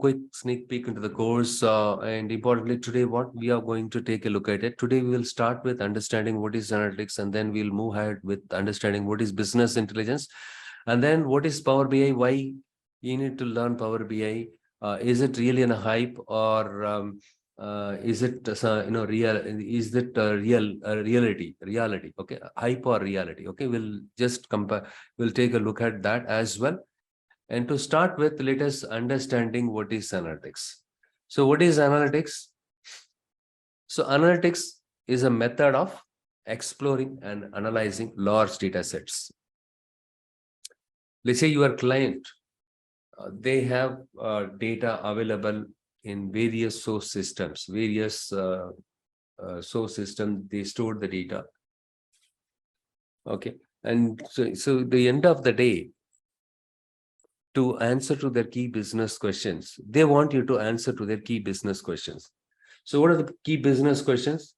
quick sneak peek into the course, and importantly today what we are going to take a look at it. Today we will start with understanding what is analytics, and then we'll move ahead with understanding what is business intelligence, and then what is Power BI, why you need to learn Power BI. Is it really in a hype, or is it real? Is it reality? Okay, hype or reality? Okay, we'll just compare. We'll take a look at that as well. And to start with, let us understanding what is analytics. So what is analytics? So analytics is a method of exploring and analyzing large data sets. Let's say your client, they have data available in various source systems, source system, they store the data. Okay. And so the end of the day, to answer to their key business questions, they want you to answer to their key business questions. So what are the key business questions?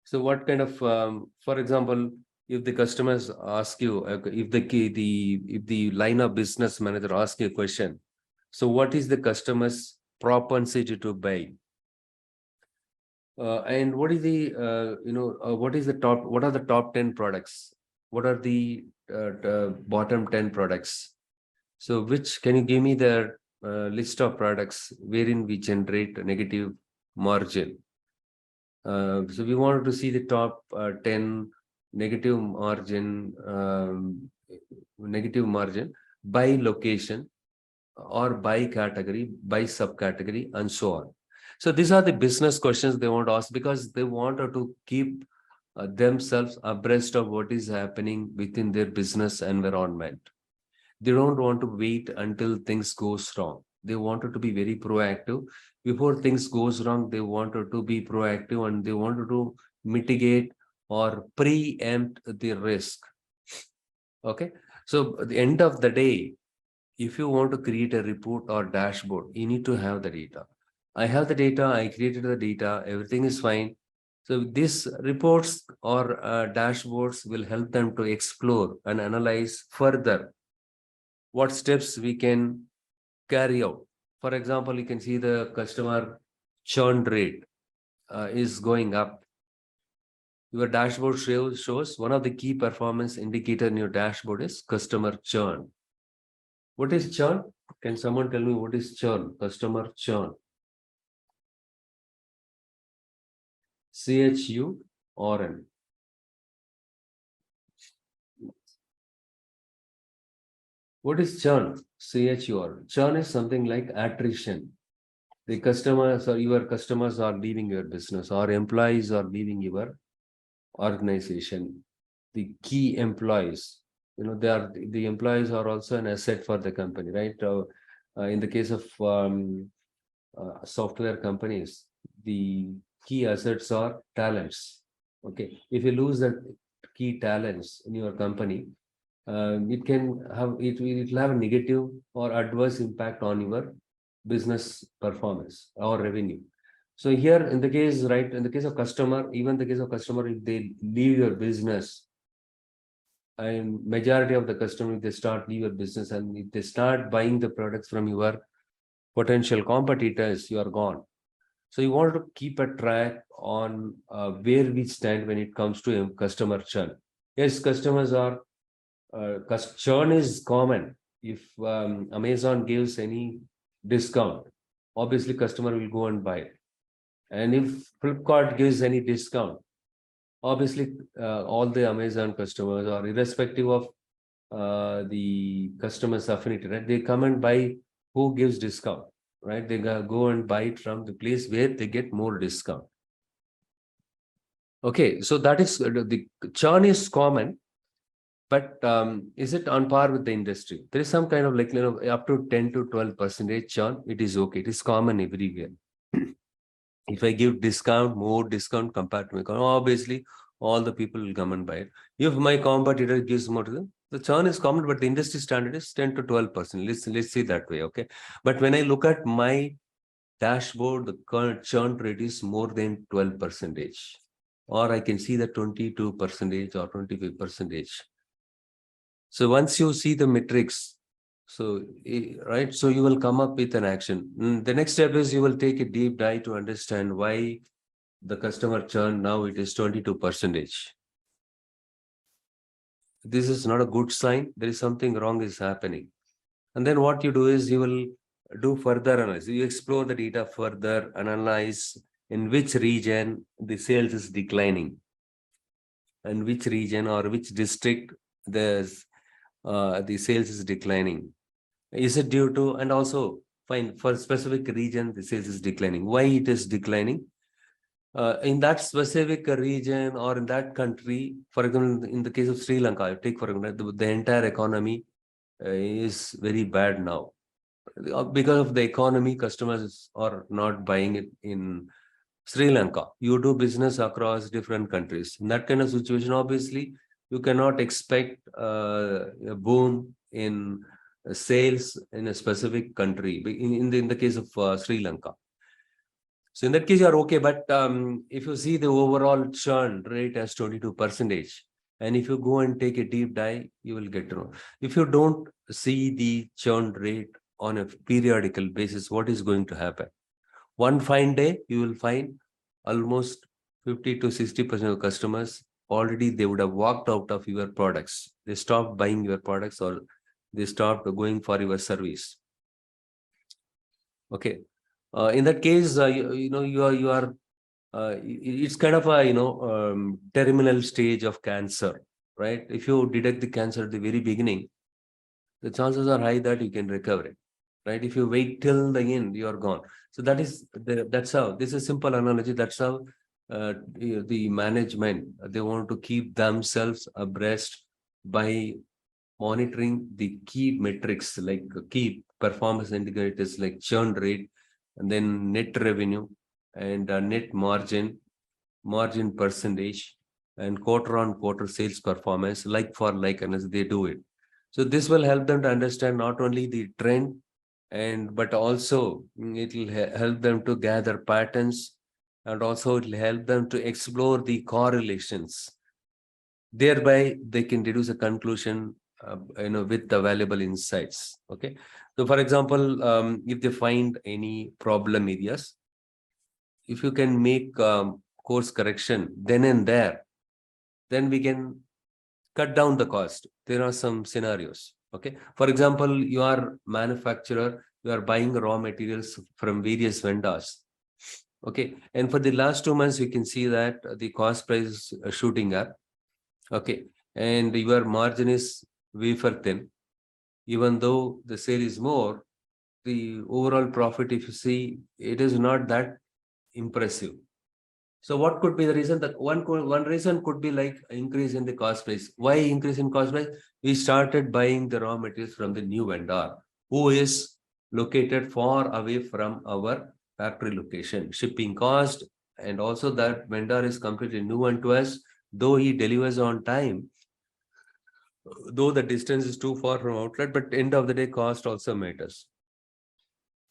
So what kind of, for example, if the customers ask you, if the line of business manager asks you a question, so what is the customer's propensity to buy? And what is the, what are the top 10 products? What are the bottom 10 products? So which, can you give me the list of products wherein we generate a negative margin? So we wanted to see the top 10 negative margin by location or by category, by subcategory, and so on. So these are the business questions they want to ask, because they want to keep themselves abreast of what is happening within their business environment. They don't want to wait until things goes wrong. They wanted to be very proactive. Before things goes wrong, they wanted to be proactive, and they wanted to mitigate or preempt the risk. Okay. So at the end of the day, if you want to create a report or dashboard, you need to have the data. I have the data, I created the data, everything is fine. So these reports or dashboards will help them to explore and analyze further what steps we can carry out. For example, you can see the customer churn rate is going up. Your dashboard shows one of the key performance indicator in your dashboard is customer churn. What is churn? Can someone tell me what is churn? Customer churn. CHURN. What is churn? CHURN. Churn is something like attrition. The customers or your customers are leaving your business, or employees are leaving your organization. The key employees, the employees are also an asset for the company, right? In the case of software companies, the key assets are talents. Okay, if you lose the key talents in your company, it will have a negative or adverse impact on your business performance or revenue. So here in the case, right, in the case of customer, even the case of customer, if they leave your business, and majority of the customer, if they leave your business, and if they start buying the products from your potential competitors, you are gone. So you want to keep a track on where we stand when it comes to customer churn. Yes, customers are churn is common. If Amazon gives any discount, obviously customer will go and buy it. And if Flipkart gives any discount, obviously all the Amazon customers, or irrespective of the customer's affinity, right, they come and buy who gives discount, right? They go and buy it from the place where they get more discount. Okay, so that is the churn is common, but is it on par with the industry? There is some kind of up to 10 to 12% churn. It is okay. It is common everywhere. If I give more discount compared to my competitor, obviously all the people will come and buy it. If my competitor gives more to them, the churn is common, but the industry standard is 10 to 12%. Let's see that way, okay? But when I look at my dashboard, the current churn rate is more than 12%, or I can see the 22% or 25%. So once you see the metrics, So, right. So you will come up with an action. The next step is you will take a deep dive to understand why the customer churn now it is 22%. This is not a good sign. There is something wrong is happening. And then what you do is you will do further analysis. You explore the data further, analyze in which region the sales is declining, and which region or which district the sales is declining. Is it due to, and also fine, for specific region the sales is declining. Why it is declining? In that specific region or in that country, for example, in the case of Sri Lanka, take for example, the entire economy is very bad now. Because of the economy, customers are not buying it in Sri Lanka. You do business across different countries. In that kind of situation, obviously, you cannot expect a boom in sales in a specific country. In the case of Sri Lanka. So in that case, you are okay. But if you see the overall churn rate as 22%, and if you go and take a deep dive, you will get to know. If you don't see the churn rate on a periodical basis, what is going to happen? One fine day, you will find almost 50 to 60% of customers already they would have walked out of your products. They stopped buying your products or they stopped going for your service. Okay. In that case, you are it's kind of a terminal stage of cancer, right? If you detect the cancer at the very beginning, the chances are high that you can recover it, right? If you wait till the end, you are gone. So that's how, this is a simple analogy. That's how the management, they want to keep themselves abreast by monitoring the key metrics, like key performance indicators like churn rate, and then net revenue, and net margin percentage, and quarter-on-quarter sales performance, like for like, and as they do it. So this will help them to understand not only the trend, but also it will help them to gather patterns, and also it will help them to explore the correlations. Thereby, they can deduce a conclusion, with the valuable insights. Okay. So, for example, if they find any problem areas, if you can make course correction then and there, then we can cut down the cost. There are some scenarios. Okay. For example, you are manufacturer, you are buying raw materials from various vendors. Okay. And for the last 2 months, you can see that the cost price is shooting up. Okay. And your margin is wafer thin. Even though the sale is more, the overall profit, if you see, it is not that impressive. So what could be the reason? That one reason could be like increase in the cost price. Why increase in cost price? We started buying the raw materials from the new vendor who is located far away from our factory location. Shipping cost, and also that vendor is completely new one to us. Though he delivers on time, though the distance is too far from outlet, but end of the day, cost also matters.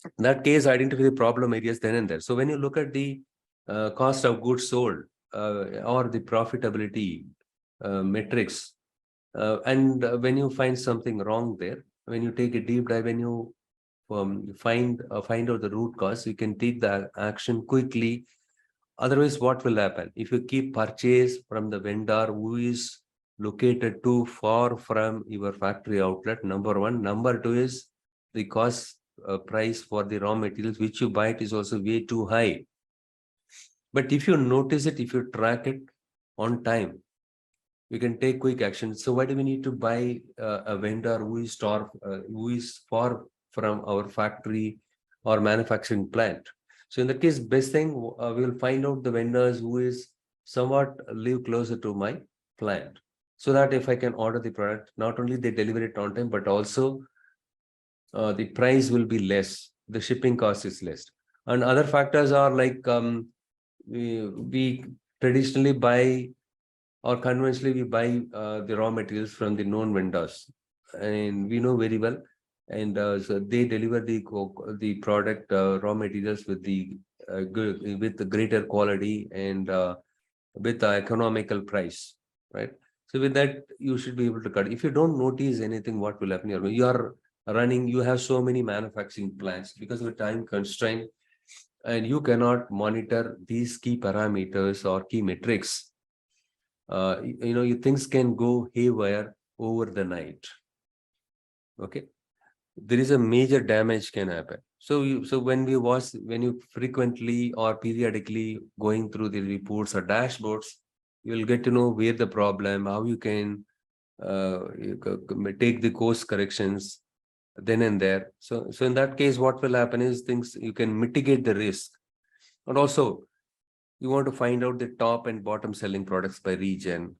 In that case, identify the problem areas then and there. So when you look at the cost of goods sold or the profitability metrics, and when you find something wrong there, when you take a deep dive, when you find out the root cause, you can take the action quickly. Otherwise, what will happen? If you keep purchase from the vendor who is located too far from your factory outlet, number one. Number two is the cost price for the raw materials which you buy, it is also way too high. But if you notice it, if you track it on time, we can take quick action. So why do we need to buy a vendor who is far from our factory or manufacturing plant? So in that case, best thing, we will find out the vendors who is somewhat live closer to my plant, so that if I can order the product, not only they deliver it on time, but also the price will be less, the shipping cost is less. And other factors are like we traditionally buy, or conventionally we buy the raw materials from the known vendors, and we know very well, and so they deliver the product raw materials with the greater quality, and with the economical price, right? So with that, you should be able to cut. If you don't notice anything, what will happen? You are running, you have so many manufacturing plants because of the time constraint, and you cannot monitor these key parameters or key metrics. Things can go haywire over the night. Okay, there is a major damage can happen. So when you frequently or periodically going through the reports or dashboards, you will get to know where the problem, how you can take the course corrections then and there. So in that case, what will happen is things you can mitigate the risk. And also, you want to find out the top and bottom selling products by region,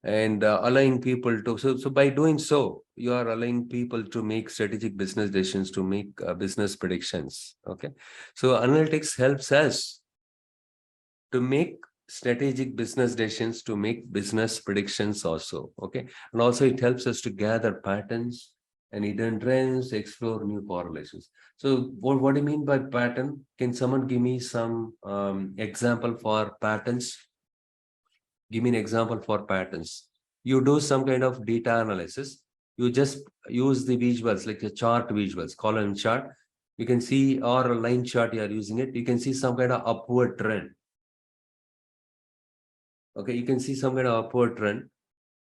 and allowing people to, so by doing so, you are allowing people to make strategic business decisions, to make business predictions. Okay, so analytics helps us to make strategic business decisions, to make business predictions also. Okay, and also it helps us to gather patterns and hidden trends, explore new correlations. So what do you mean by pattern? Can someone give me some example for patterns? Give me an example for patterns. You do some kind of data analysis. You just use the visuals, like a chart visuals, column chart. You can see, or a line chart you are using it. You can see some kind of upward trend. Okay, you can see some kind of upward trend.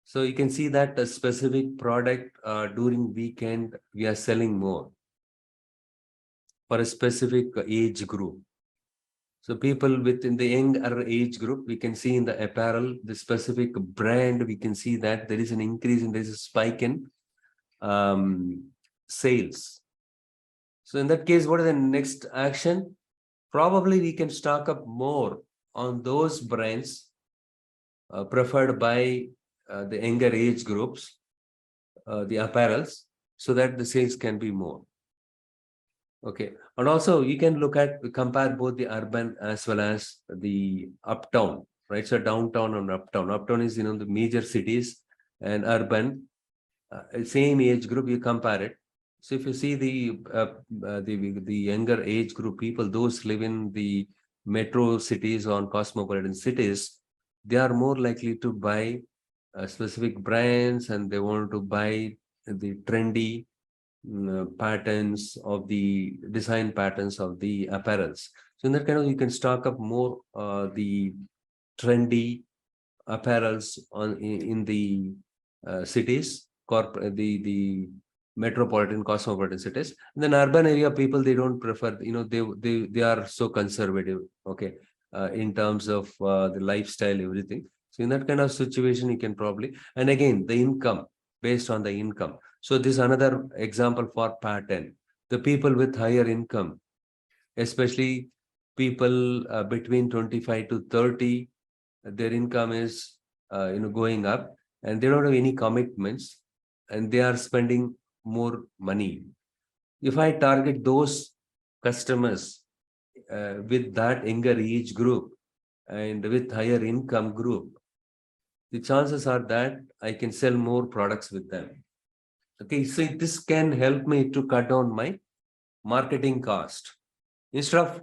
So you can see that a specific product during weekend, we are selling more for a specific age group. So people within the younger age group, we can see in the apparel, the specific brand, we can see that there is an increase and there is a spike in sales. So in that case, what is the next action? Probably we can stock up more on those brands preferred by the younger age groups, the apparels, so that the sales can be more. Okay, and also you can compare both the urban as well as the uptown, right? So downtown and uptown. Uptown is, the major cities, and urban, same age group, you compare it. So if you see the younger age group people, those live in the metro cities or cosmopolitan cities, they are more likely to buy specific brands, and they want to buy the trendy patterns of the design patterns of the apparels. So in that kind of, you can stock up more the trendy apparels in the cities, the metropolitan, cosmopolitan cities. And then urban area people, they don't prefer, they are so conservative. Okay, in terms of the lifestyle, everything. So in that kind of situation, you can probably, and again, the income, based on the income. So this is another example for pattern. The people with higher income, especially people between 25 to 30, their income is going up, and they don't have any commitments, and they are spending more money. If I target those customers with that younger age group and with higher income group, the chances are that I can sell more products with them. Okay, so this can help me to cut down my marketing cost. Instead of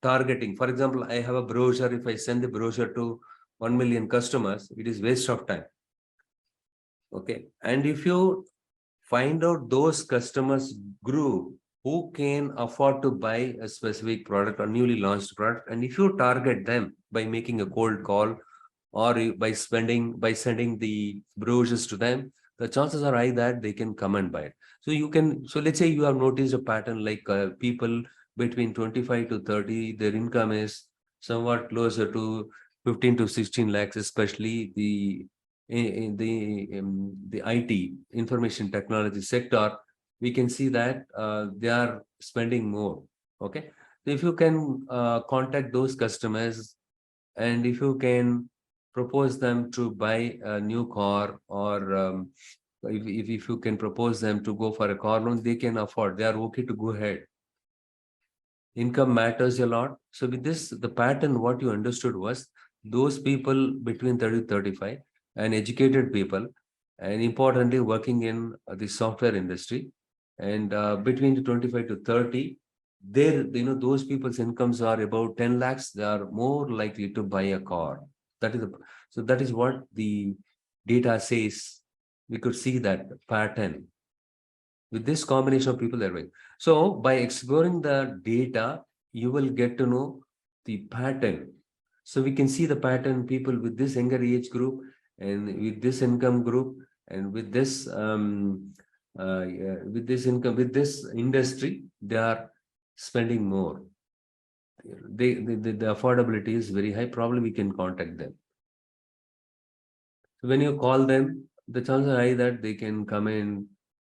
targeting, for example, I have a brochure. If I send the brochure to 1 million customers, it is waste of time. Okay, and if you find out those customers group who can afford to buy a specific product or newly launched product, and if you target them by making a cold call, or by sending the brochures to them, the chances are high that they can come and buy it. So let's say you have noticed a pattern, like people between 25 to 30, their income is somewhat closer to 15 to 16 lakhs, especially in the IT, information technology sector. We can see that they are spending more. Okay, so if you can contact those customers, and if you can propose them to buy a new car, or if you can propose them to go for a car loan, they can afford, they are okay to go ahead. Income matters a lot. So with this, the pattern, what you understood was those people between 30 to 35, and educated people, and importantly working in the software industry, and between the 25 to 30, there, those people's incomes are about 10 lakhs, they are more likely to buy a car. So that is what the data says. We could see that pattern. With this combination of people, they're doing. So by exploring the data, you will get to know the pattern. So we can see the pattern, people with this younger age group and with this income group and with this with this income, with this industry, they are spending more. The affordability is very high. Probably we can contact them. So when you call them, the chances are high that they can come in.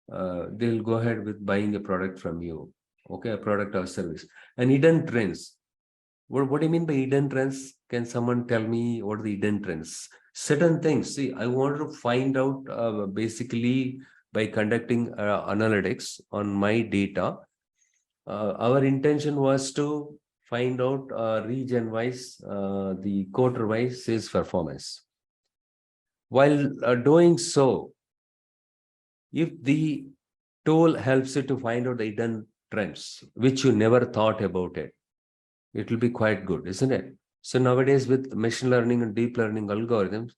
They'll go ahead with buying a product from you. Okay, a product or service. And hidden trends. What do you mean by hidden trends? Can someone tell me what are the hidden trends? Certain things. See, I want to find out basically by conducting analytics on my data. Our intention was to find out region-wise, the quarter-wise sales performance. While doing so, if the tool helps you to find out the hidden trends, which you never thought about it will be quite good, isn't it? So nowadays with machine learning and deep learning algorithms,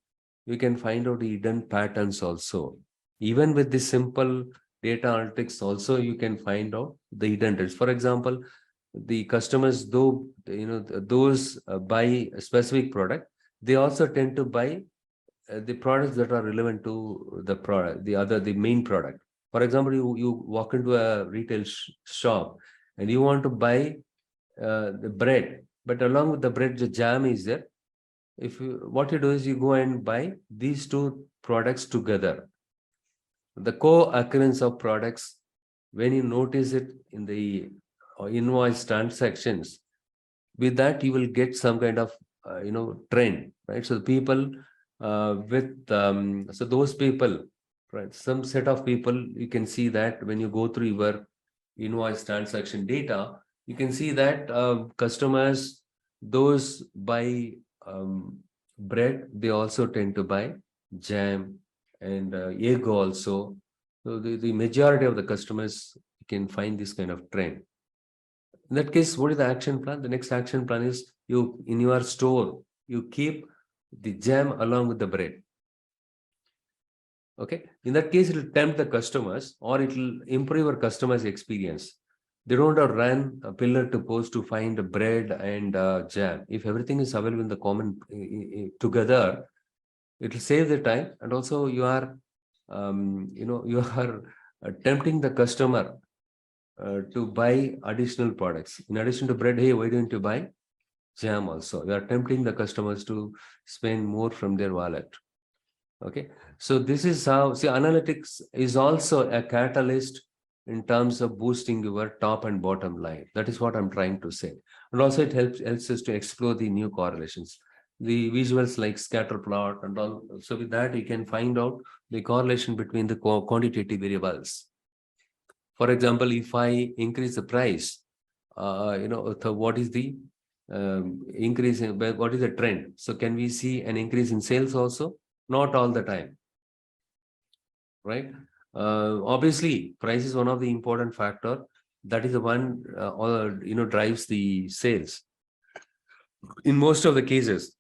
we can find out the hidden patterns also. Even with the simple data analytics also, you can find out the hidden trends. For example, the customers, though, those buy a specific product, they also tend to buy the products that are relevant to the product, the main product. For example, you walk into a retail shop and you want to buy the bread, but along with the bread, the jam is there. What you do is you go and buy these two products together. The co-occurrence of products, when you notice it in the invoice transactions, with that you will get some kind of trend, right? So the people so those people, right, some set of people, you can see that when you go through your invoice transaction data, you can see that customers, those buy bread, they also tend to buy jam and egg also. So the majority of the customers can find this kind of trend. In that case, what is the action plan? The next action plan is you, in your store, you keep the jam along with the bread. Okay. In that case, it will tempt the customers or it will improve our customers' experience. They don't have to run a pillar to post to find bread and jam. If everything is available in the common together, it will save the time. And also you are, you are tempting the customer to buy additional products. In addition to bread, hey, why don't you buy jam also? You are tempting the customers to spend more from their wallet. Okay, so this is how, see, analytics is also a catalyst in terms of boosting your top and bottom line. That is what I'm trying to say. And also it helps us to explore the new correlations, the visuals like scatter plot and all. So with that, you can find out the correlation between the quantitative variables. For example, if I increase the price, so what is the increase in, what is the trend? So can we see an increase in sales also? Not all the time, right? Obviously, price is one of the important factor. That is the one, drives the sales. In most of the cases,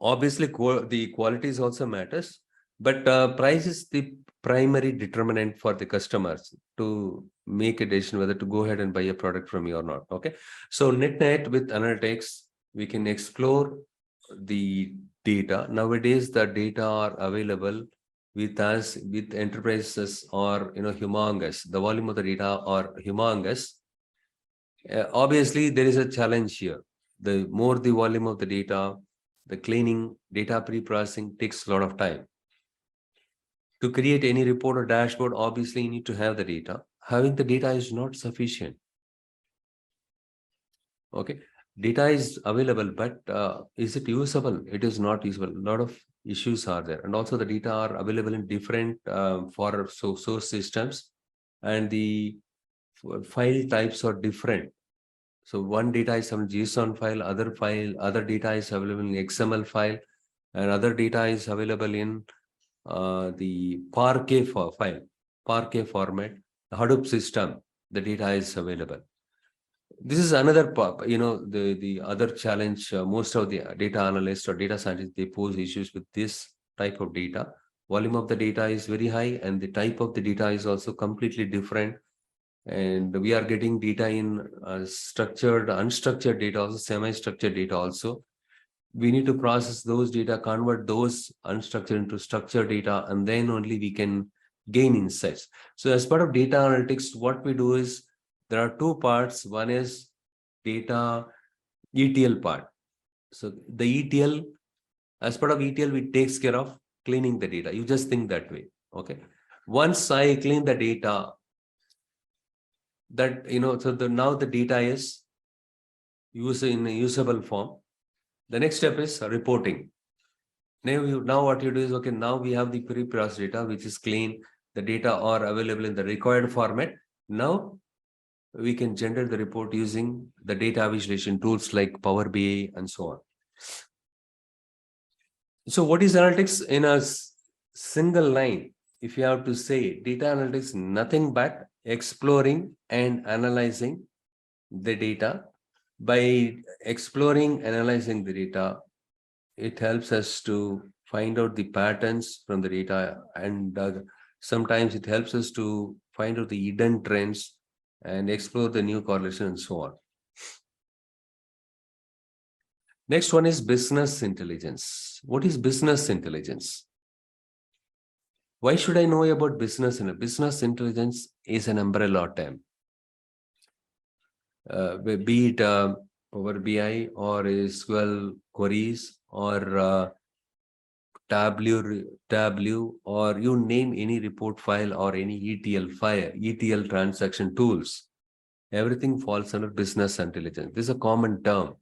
obviously, the qualities also matters, but price is the primary determinant for the customers to make a decision whether to go ahead and buy a product from you or not. Okay, so net with analytics, we can explore the data. Nowadays, the data are available with us, with enterprises or humongous. The volume of the data are humongous. Obviously, there is a challenge here. The more the volume of the data, the cleaning, data pre-processing takes a lot of time. To create any report or dashboard, obviously you need to have the data. Having the data is not sufficient. Okay, data is available, but is it usable? It is not usable. A lot of issues are there, and also the data are available in different source systems, and the file types are different. So one data is some JSON file, other data is available in XML file, and other data is available in the Parquet file, Parquet format. The Hadoop system, the data is available. This is another part, the other challenge. Most of the data analysts or data scientists, they pose issues with this type of data. volume of the data is very high, and the type of the data is also completely different. And we are getting data in structured, unstructured data, also semi-structured data also. We need to process those data, convert those unstructured into structured data, and then only we can gain insights. So as part of data analytics, what we do is there are two parts. One is data ETL part. So the ETL, as part of ETL, we takes care of cleaning the data. You just think that way. Okay. Once I clean the data, that so now the data is in a usable form. The next step is reporting. Now what you do is, okay, now we have the pre-processed data, which is clean. The data are available in the required format. Now we can generate the report using the data visualization tools like Power BI and so on. So what is analytics in a single line? If you have to say, data analytics, nothing but exploring and analyzing the data. By exploring, analyzing the data, it helps us to find out the patterns from the data, and sometimes it helps us to find out the hidden trends and explore the new correlation and so on. Next one is business intelligence. What is business intelligence? Why should I know about business? Business intelligence is an umbrella term. Be it Power BI or SQL queries or Tableau, or you name any report file or any ETL file, ETL transaction tools, everything falls under business intelligence. This is a common term.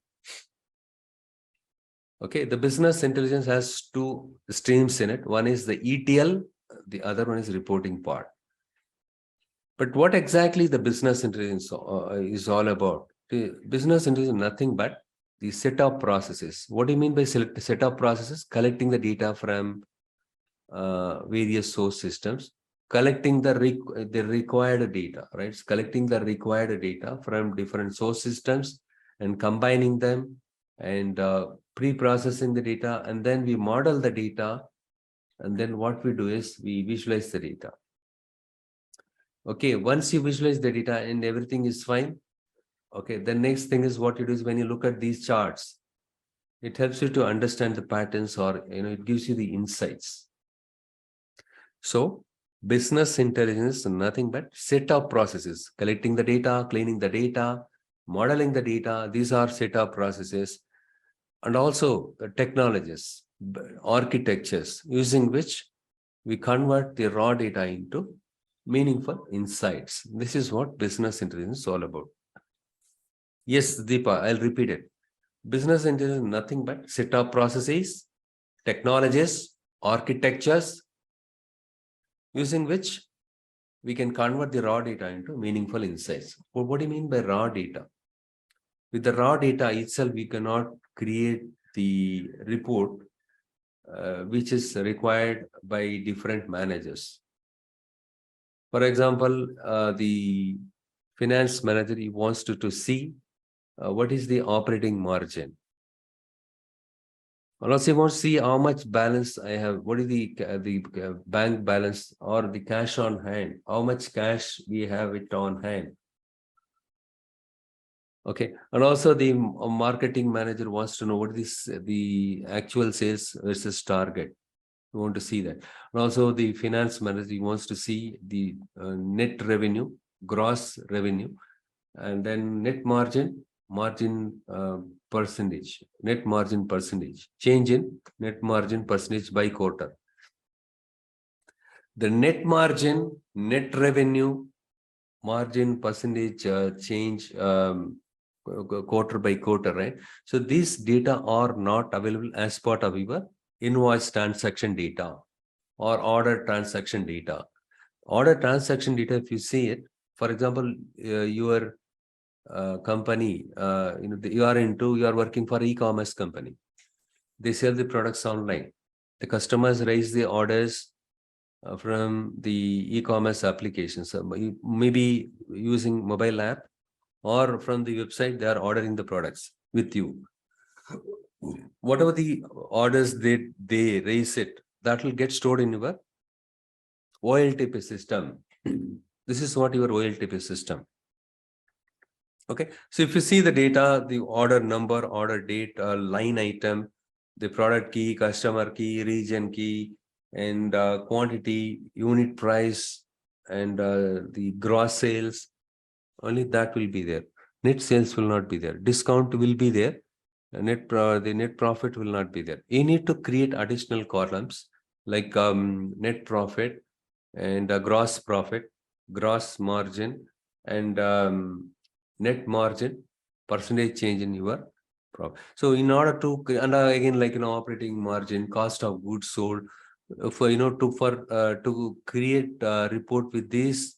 Okay, the business intelligence has two streams in it. One is the ETL, the other one is reporting part. But what exactly the business intelligence is all about? The business intelligence is nothing but the set of processes. What do you mean by set of processes? Collecting the data from various source systems, collecting the required data, right? Collecting the required data from different source systems and combining them and pre-processing the data, and then we model the data, and then what we do is we visualize the data. Okay, once you visualize the data and everything is fine, okay, the next thing is what you do is when you look at these charts, it helps you to understand the patterns, or it gives you the insights. So business intelligence is nothing but set of processes: collecting the data, cleaning the data, modeling the data. These are set of processes. And also the technologies, architectures, using which we convert the raw data into meaningful insights. This is what business intelligence is all about. Yes, Deepa, I'll repeat it. Business intelligence is nothing but set of processes, technologies, architectures, using which we can convert the raw data into meaningful insights. Well, what do you mean by raw data? With the raw data itself, we cannot create the report which is required by different managers. For example, the finance manager, he wants to see what is the operating margin. And also he wants to see how much balance I have, what is the bank balance or the cash on hand, how much cash we have it on hand. Okay, and also the marketing manager wants to know what is the actual sales versus target. We want to see that. And also the finance manager wants to see the net revenue, gross revenue, and then net margin, percentage, net margin percentage, change in net margin percentage by quarter. The net margin, net revenue, margin percentage change quarter by quarter, right? So these data are not available as part of your invoice transaction data or order transaction data. Order transaction data, if you see it, for example, your company, you are working for e-commerce company. They sell the products online. The customers raise the orders from the e-commerce applications. So maybe using mobile app, or from the website, they are ordering the products with you. Whatever the orders they raise it, that will get stored in your OLTP system. This is what your OLTP system. Okay, so if you see the data, the order number, order date, line item, the product key, customer key, region key, and quantity, unit price, and the gross sales, only that will be there. Net sales will not be there. Discount will be there. The net profit will not be there. You need to create additional columns like net profit and gross profit, gross margin, and net margin, percentage change in your profit. So in order to, and again, like, operating margin, cost of goods sold, for, to create a report with these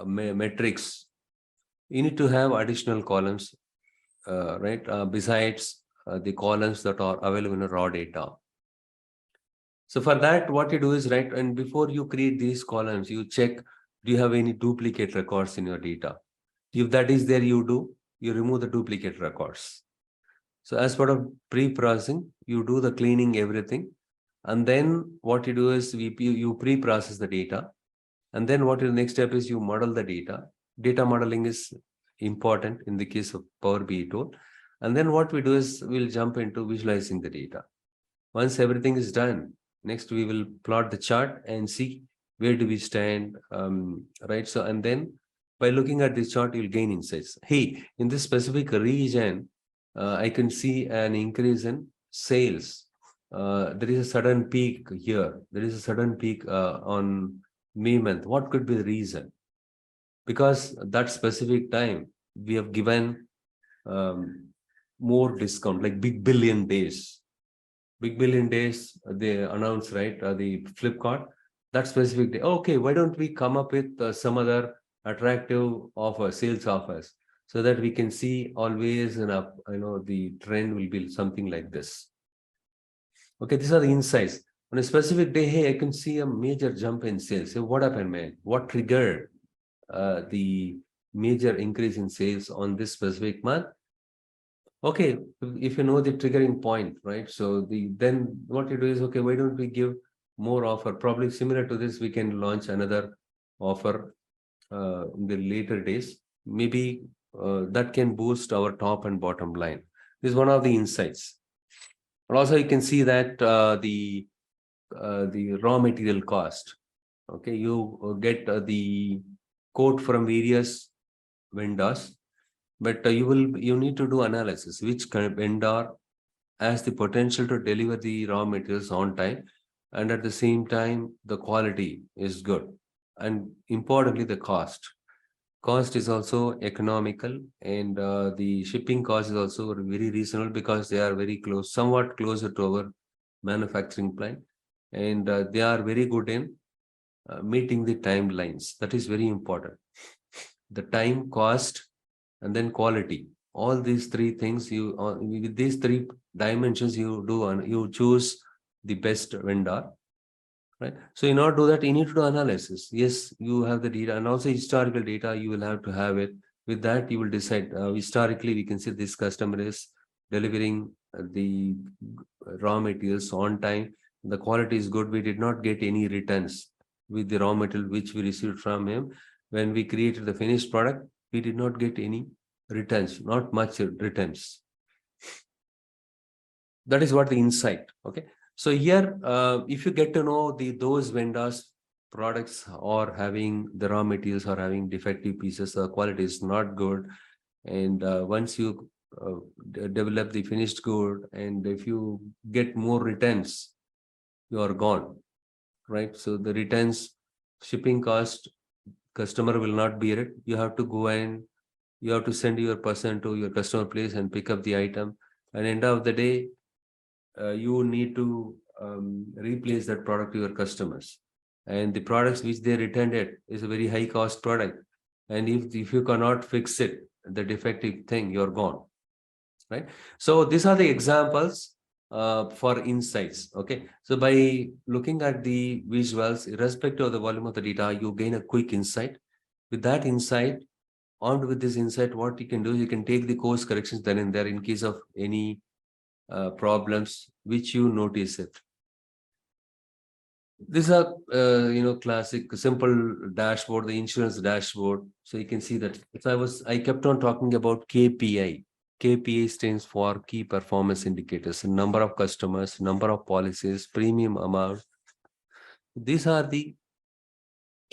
metrics, you need to have additional columns, right? Besides the columns that are available in raw data. So for that, what you do is, right, and before you create these columns, you check, do you have any duplicate records in your data? If that is there, you remove the duplicate records. So as part of pre-processing, you do the cleaning, everything. And then what you do is you pre-process the data. And then what your next step is, you model the data. Data modeling is important in the case of Power BI tool. And then what we do is we'll jump into visualizing the data. Once everything is done, next we will plot the chart and see where do we stand, right? So, and then by looking at this chart, you'll gain insights. Hey, in this specific region, I can see an increase in sales. There is a sudden peak here. There is a sudden peak on May month. What could be the reason? Because that specific time we have given more discount, like Big Billion Days. Big Billion Days, they announce, right? The Flipkart, that specific day. Okay, why don't we come up with some other attractive offer, sales offers, so that we can see always the trend will be something like this. Okay, these are the insights. On a specific day, hey, I can see a major jump in sales. So what happened, man? What triggered the major increase in sales on this specific month? Okay, if you know the triggering point, right? So then what you do is, okay, why don't we give more offer? Probably similar to this, we can launch another offer in the later days. Maybe that can boost our top and bottom line. This is one of the insights. But also you can see that the raw material cost. Okay, you get the quote from various vendors, but you need to do analysis. Which kind of vendor has the potential to deliver the raw materials on time, and at the same time the quality is good, and importantly the cost. Cost is also economical, and the shipping cost is also very reasonable because they are very close, somewhat closer to our manufacturing plant, and they are very good in meeting the timelines. That is very important. The time, cost, and then quality. All these three things, with these three dimensions, you choose the best vendor, right? So in order to do that, you need to do analysis. Yes, you have the data, and also historical data, you will have to have it. With that, you will decide, historically, we can see this customer is delivering the raw materials on time. The quality is good. We did not get any returns with the raw material which we received from him. When we created the finished product, we did not get any returns, not much returns. That is what the insight. Okay. So here, if you get to know those vendors products are having the raw materials are having defective pieces, the quality is not good. And once you develop the finished good, and if you get more returns, you are gone, right? So the returns, shipping cost, customer will not bear it. You have to go and you have to send your person to your customer place and pick up the item. And end of the day, you need to replace that product to your customers. And the products which they returned it is a very high cost product. And if you cannot fix it, the defective thing, you're gone, right? So these are the examples for insights. Okay, so by looking at the visuals, irrespective of the volume of the data, you gain a quick insight. With that insight, armed with this insight, what you can do, you can take the course corrections then and there in case of any problems which you notice it. These are, classic, simple dashboard, the insurance dashboard. So you can see that. So I kept on talking about KPI. KPI stands for key performance indicators, number of customers, number of policies, premium amount. These are the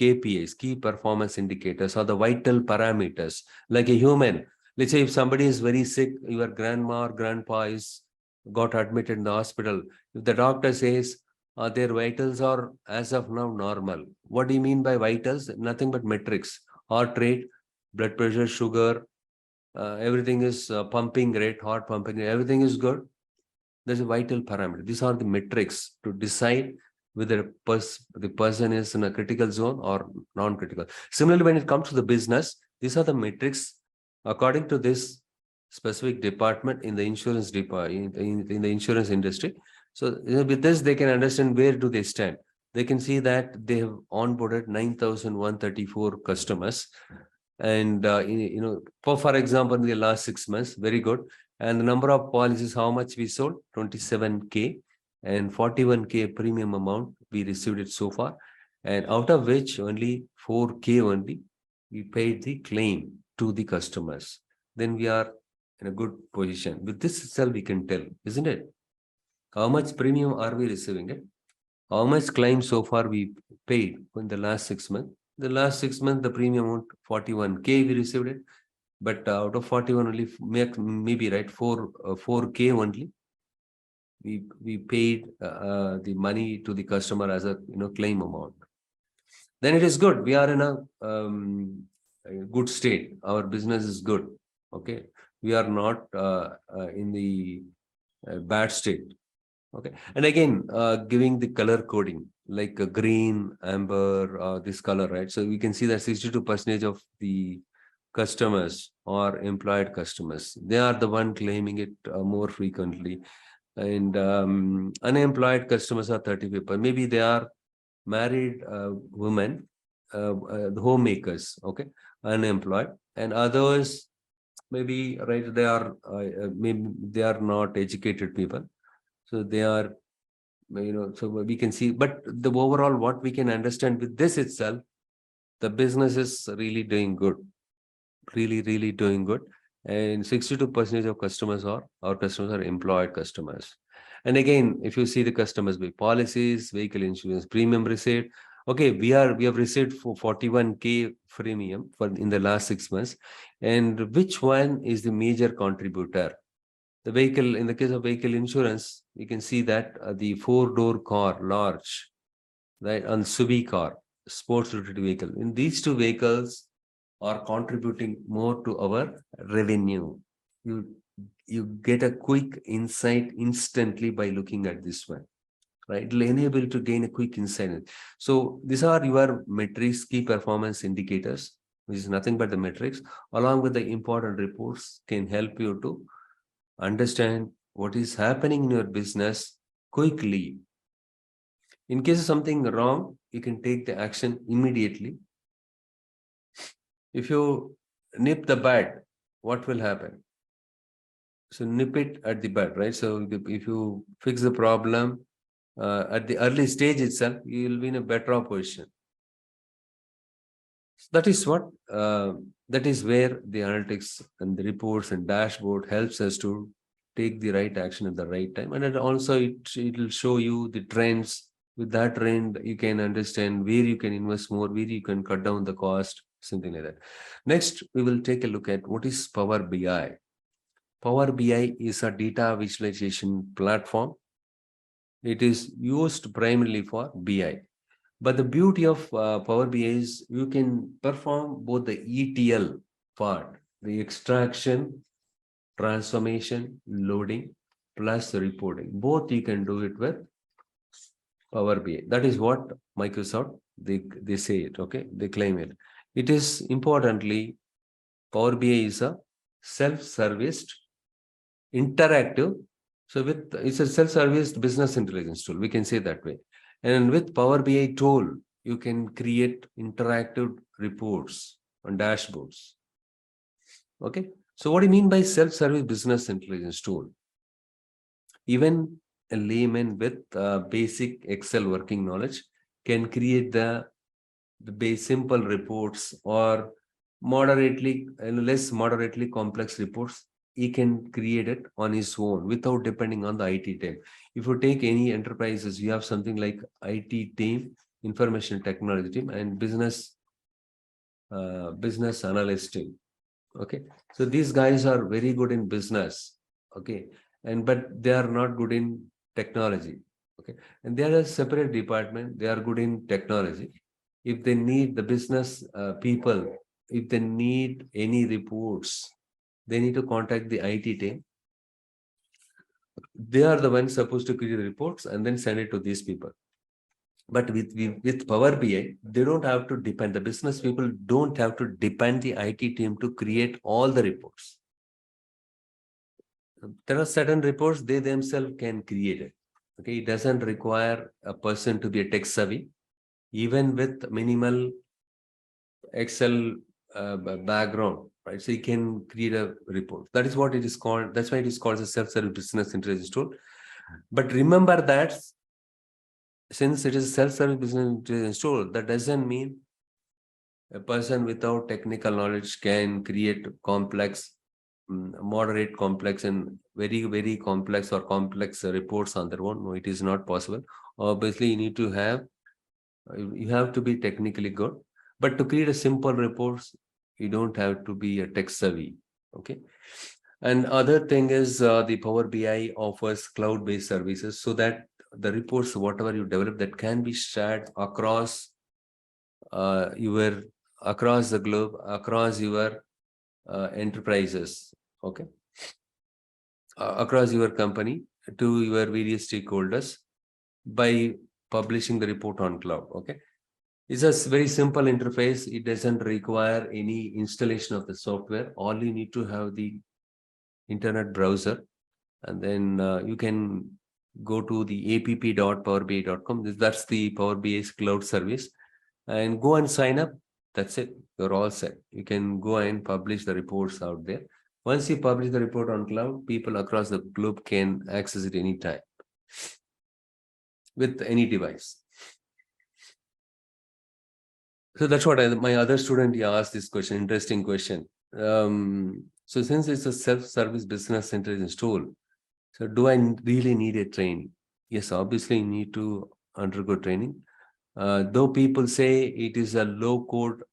KPIs, key performance indicators, or the vital parameters. Like a human, let's say if somebody is very sick, your grandma or grandpa is got admitted in the hospital. If the doctor says their vitals are as of now normal, what do you mean by vitals? Nothing but metrics: heart rate, blood pressure, sugar, everything is pumping rate, heart pumping rate, everything is good. There's a vital parameter. These are the metrics to decide whether the person is in a critical zone or non-critical. Similarly, when it comes to the business, these are the metrics according to this specific department in the insurance department, in the insurance industry. So with this, they can understand where do they stand. They can see that they have onboarded 9,134 customers. And, for example, in the last 6 months, very good. And the number of policies, how much we sold? 27K, and 41K premium amount we received it so far. And out of which only 4K only we paid the claim to the customers. Then we are in a good position. With this itself, we can tell, isn't it? How much premium are we receiving it? How much claim so far we paid in the last 6 months? The last 6 months, the premium amount 41K we received it. But out of 41 only, maybe right, 4K only we paid the money to the customer as a claim amount. Then it is good. We are in a good state. Our business is good. Okay, we are not in the bad state. Okay, and again, giving the color coding like a green, amber, this color, right? So we can see that 62% of the customers or employed customers, they are the one claiming it more frequently. And unemployed customers are 35%. Maybe they are married women, homemakers, okay, unemployed, and others maybe, right, they are maybe they are not educated people, so they are, so we can see. But the overall, what we can understand with this itself, the business is really doing good, really doing good. And 62% of customers are our customers are employed customers. And again, if you see the customers with policies, vehicle insurance, premium receipt, okay, we have received for 41K premium for in the last 6 months. And which one is the major contributor? The vehicle, in the case of vehicle insurance, you can see that the 4-door car, large, right, and Subi car, sports related vehicle. In these two vehicles are contributing more to our revenue. You get a quick insight instantly by looking at this one, right? It'll enable you to gain a quick insight. So these are your metrics, key performance indicators, which is nothing but the metrics, along with the important reports, can help you to understand what is happening in your business quickly. In case of something wrong, you can take the action immediately. If you nip the bud, what will happen? So nip it at the bud, right? So if you fix the problem at the early stage itself, you will be in a better position. So that is what that is where the analytics and the reports and dashboard helps us to take the right action at the right time. And it also it will show you the trends. With that trend, you can understand where you can invest more, where you can cut down the cost, something like that. Next, we will take a look at what is Power BI. Power BI is a data visualization platform. It is used primarily for BI. But the beauty of Power BI is you can perform both the ETL part, the extraction, transformation, loading, plus reporting. Both you can do it with Power BI. That is what Microsoft, they say it, okay? They claim it. It is importantly, Power BI is a self-serviced, interactive. So it's a self-serviced business intelligence tool. We can say that way. And with Power BI tool, you can create interactive reports and dashboards. Okay. So what do you mean by self-service business intelligence tool? Even a layman with basic Excel working knowledge can create the simple reports or moderately less moderately complex reports. He can create it on his own without depending on the IT team. If you take any enterprises, you have something like IT team, information technology team, and business analyst team. Okay, so these guys are very good in business. Okay, but they are not good in technology. Okay, and they are a separate department. They are good in technology. If they need the business people, if they need any reports, they need to contact the IT team. They are the ones supposed to create the reports and then send it to these people. But with Power BI, they don't have to depend. The business people don't have to depend the IT team to create all the reports. There are certain reports they themselves can create it. Okay, it doesn't require a person to be a tech savvy, even with minimal Excel background, right? So you can create a report. That is what it is called. That's why it is called a self-service business intelligence tool. But remember that since it is a self-service business intelligence tool, that doesn't mean a person without technical knowledge can create complex, moderate complex and very, very complex or complex reports on their own. No, it is not possible. Obviously, you have to be technically good. But to create a simple reports, you don't have to be a tech savvy. Okay. And other thing is the Power BI offers cloud-based services so that the reports, whatever you develop, that can be shared across across the globe, across your enterprises, okay, across your company to your various stakeholders by publishing the report on cloud. Okay, it's a very simple interface. It doesn't require any installation of the software. All you need to have the internet browser, and then you can go to the app.powerbi.com. That's the Power BI's cloud service, and go and sign up. That's it. You're all set. You can go and publish the reports out there. Once you publish the report on cloud, people across the globe can access it anytime with any device. So that's what my other student, he asked this question, interesting question. So since it's a self-service business intelligence tool, so do I really need a training? Yes, obviously you need to undergo training. Though people say it is a low-code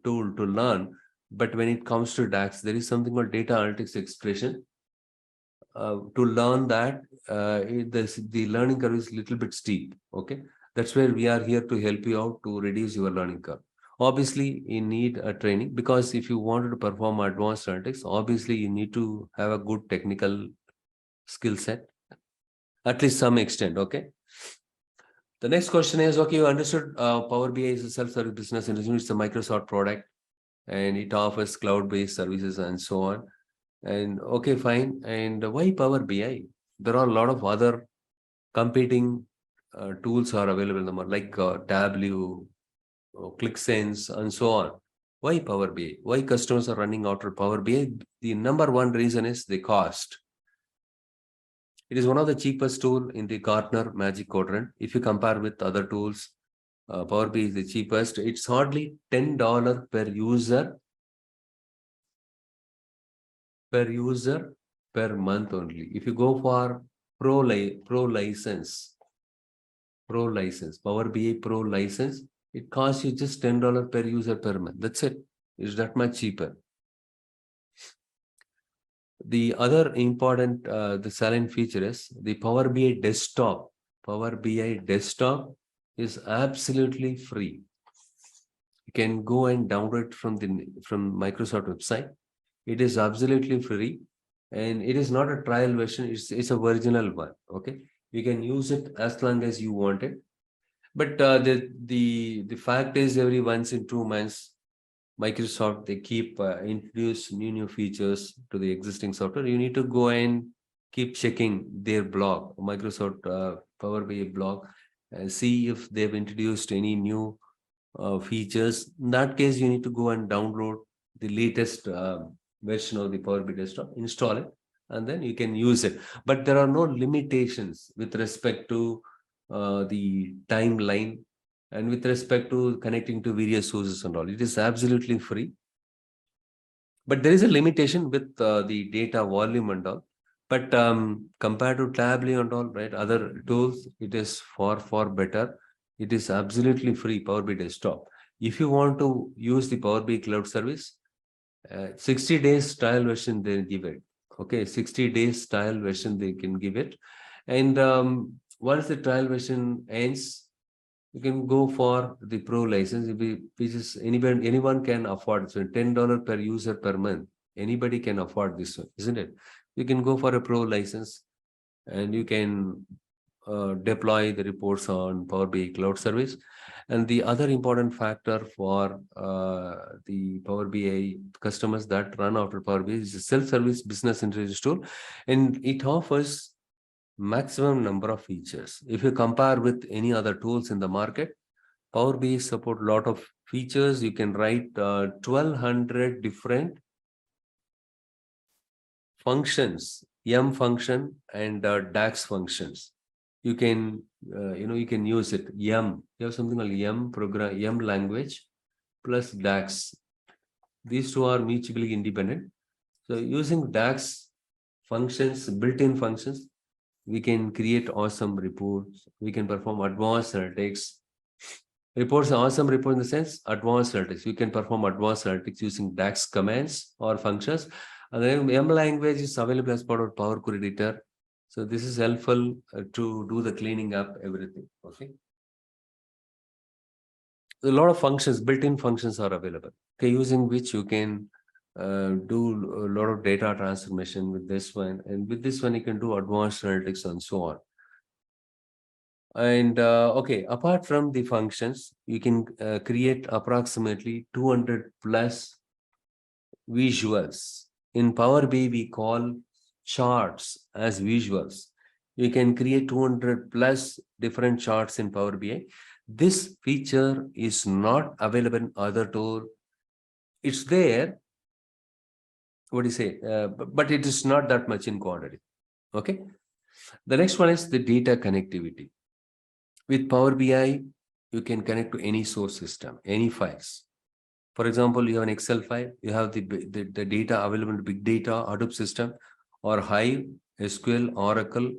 tool to learn, but when it comes to DAX, there is something called data analytics expression. To learn that, the learning curve is a little bit steep. Okay, that's where we are here to help you out to reduce your learning curve. Obviously, you need a training because if you wanted to perform advanced analytics, obviously you need to have a good technical skill set, at least some extent. Okay. The next question is, okay, you understood Power BI is a self-service business intelligence. It's a Microsoft product and it offers cloud-based services and so on. And okay, fine. And why Power BI? There are a lot of other competing tools are available in the market, like Tableau, ClickSense, and so on. Why Power BI? Why customers are running after Power BI? The number one reason is the cost. It is one of the cheapest tool in the Gartner Magic Quadrant. If you compare with other tools, Power BI is the cheapest. It's hardly $10 per month only. If you go for pro license, Power BI Pro license, it costs you just $10 per user per month. That's it. It's that much cheaper. The other important, the silent feature is the Power BI desktop. Power BI desktop is absolutely free. You can go and download it from Microsoft website. It is absolutely free, and it is not a trial version. It's a original one. Okay, you can use it as long as you want it. But the fact is, every once in 2 months, Microsoft, they keep introduce new features to the existing software. You need to go and keep checking their blog, Microsoft Power BI blog, and see if they've introduced any new features. In that case, you need to go and download the latest version of the Power BI desktop, install it, and then you can use it. But there are no limitations with respect to the timeline And with respect to connecting to various sources and all, it is absolutely free. But there is a limitation with the data volume and all. But compared to Tableau and all, right, other tools, it is far better. It is absolutely free, Power BI Desktop. If you want to use the Power BI Cloud Service, 60 days trial version they give it. Okay, 60 days trial version they can give it. And once the trial version ends, you can go for the pro license, which is anyone can afford. So $10 per user per month, anybody can afford this one, isn't it? You can go for a pro license and you can deploy the reports on Power BI Cloud Service. And the other important factor for the Power BI customers that run after Power BI is a self-service business intelligence tool, and it offers maximum number of features. If you compare with any other tools in the market, Power BI support a lot of features. You can write 1200 different functions, yum function and DAX functions. You can, you can use it. Yum, you have something called yum program, yum language plus DAX. These two are mutually independent. So using DAX functions, built-in functions, we can create awesome reports. We can perform advanced analytics. Reports are awesome report in the sense advanced analytics. We can perform advanced analytics using DAX commands or functions. And then M language is available as part of Power Query Editor. So this is helpful to do the cleaning up everything. Okay. A lot of functions, built-in functions are available. Okay, using which you can do a lot of data transformation with this one, and with this one you can do advanced analytics and so on. And okay, apart from the functions, you can create approximately 200 plus visuals. In Power BI, we call charts as visuals. You can create 200 plus different charts in Power BI. This feature is not available in other tool. It's there. What do you say? But it is not that much in quantity. Okay. The next one is the data connectivity. With Power BI, you can connect to any source system, any files. For example, you have an Excel file, you have the data available in big data, Hadoop system, or Hive, SQL, Oracle,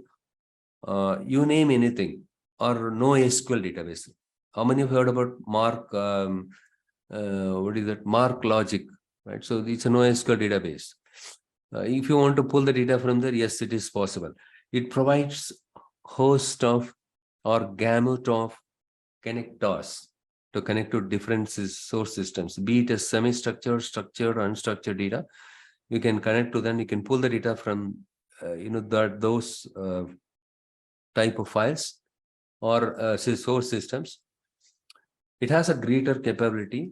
you name anything, or no SQL database. How many have heard about Mark, what is that, Mark Logic, right? So it's a NoSQL database. If you want to pull the data from there, yes, it is possible. It provides host of or gamut of connectors to connect to different source systems, be it a semi-structured, structured, unstructured data. You can connect to them. You can pull the data from, those type of files or source systems. It has a greater capability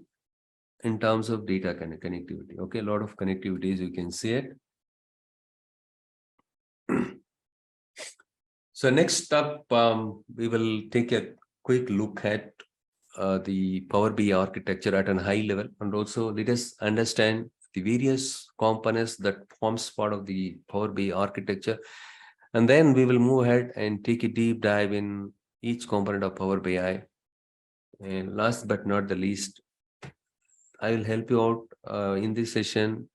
in terms of data connectivity. Okay, a lot of connectivities, you can see it. So next up, we will take a quick look at the Power BI architecture at a high level, and also let us understand the various components that forms part of the Power BI architecture. And then we will move ahead and take a deep dive in each component of Power BI. And last but not the least, I will help you out in this session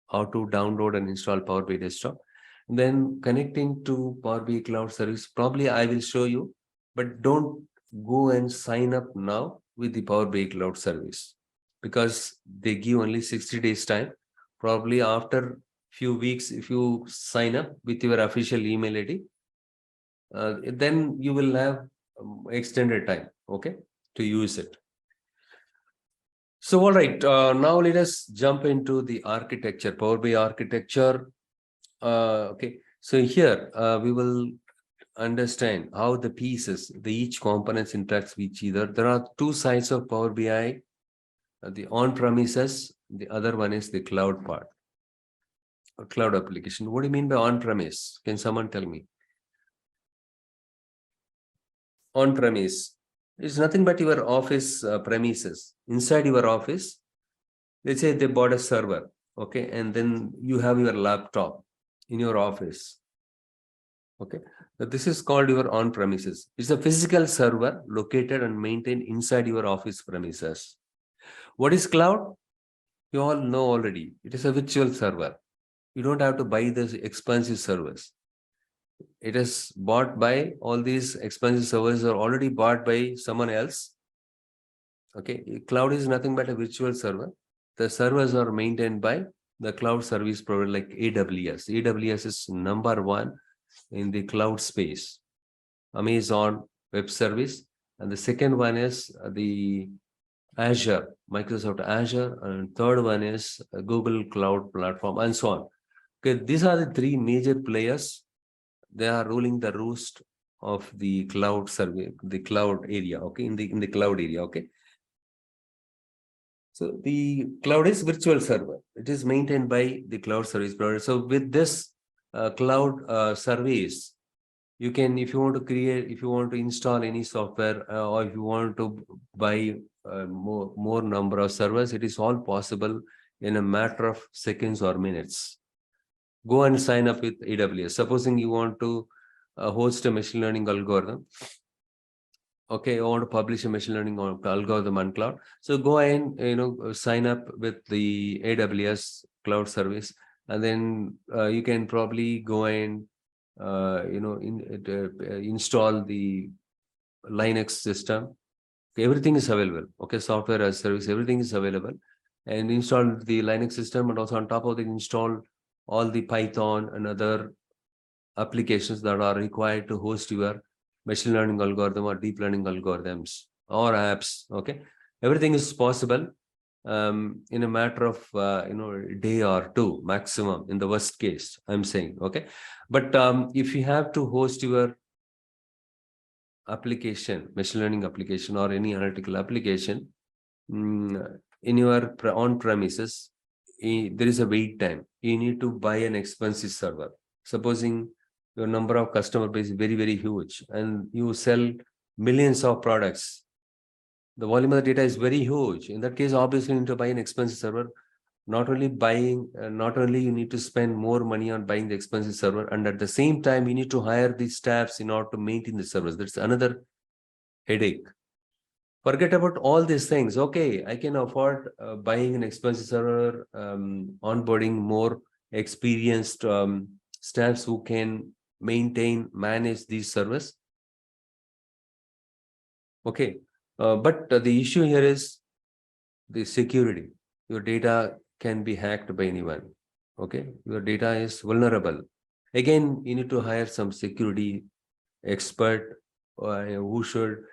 how to download and install Power BI Desktop. Then connecting to Power BI Cloud Service, probably I will show you, but don't go and sign up now with the Power BI Cloud Service because they give only 60 days time. Probably after few weeks, if you sign up with your official email ID, then you will have extended time, okay, to use it. So, all right, now let us jump into the architecture, Power BI architecture. Okay, so here we will understand how the pieces, each components interacts with each other. There are two sides of Power BI, the on-premises, the other one is the cloud part, or cloud application. What do you mean by on-premise? Can someone tell me? On-premise is nothing but your office premises. Inside your office, let's say they bought a server, okay, and then you have your laptop in your office. Okay. This is called your on-premises. It's a physical server located and maintained inside your office premises. What is cloud? You all know already. It is a virtual server. You don't have to buy this expensive servers. It is bought by all these expensive servers are already bought by someone else. Okay. Cloud is nothing but a virtual server. The servers are maintained by the cloud service provider like AWS. AWS is number one in the cloud space. Amazon Web Service, and the second one is the Azure, Microsoft Azure, and third one is Google Cloud Platform, and so on. Okay, these are the three major players. They are ruling the roost of the cloud survey, the cloud area. Okay, in the cloud area. Okay. So the cloud is virtual server. It is maintained by the cloud service provider. So with this cloud service, you can, if you want to create, if you want to install any software, or if you want to buy more number of servers, it is all possible in a matter of seconds or minutes. Go and sign up with AWS. Supposing you want to host a machine learning algorithm. Okay, you want to publish a machine learning algorithm on cloud. So go and sign up with the AWS cloud service, and then you can probably go and install the Linux system. Okay, everything is available. Okay, software as service, everything is available, and install the Linux system, and also on top of it install all the Python and other applications that are required to host your machine learning algorithm or deep learning algorithms or apps. Okay, everything is possible in a matter of day or two maximum, in the worst case, I'm saying. Okay, but if you have to host your application, machine learning application or any analytical application in your on premises, there is a wait time. You need to buy an expensive server. Supposing your number of customer base is very, very huge and you sell millions of products, the volume of the data is very huge. In that case, obviously you need to buy an expensive server. Not only you need to spend more money on buying the expensive server, and at the same time you need to hire the staffs in order to maintain the servers. That's another headache. Forget about all these things. Okay, I can afford buying an expensive server, onboarding more experienced staffs who can manage these servers. Okay, but the issue here is the security. Your data can be hacked by anyone. Okay, your data is vulnerable. Again, you need to hire some security expert who should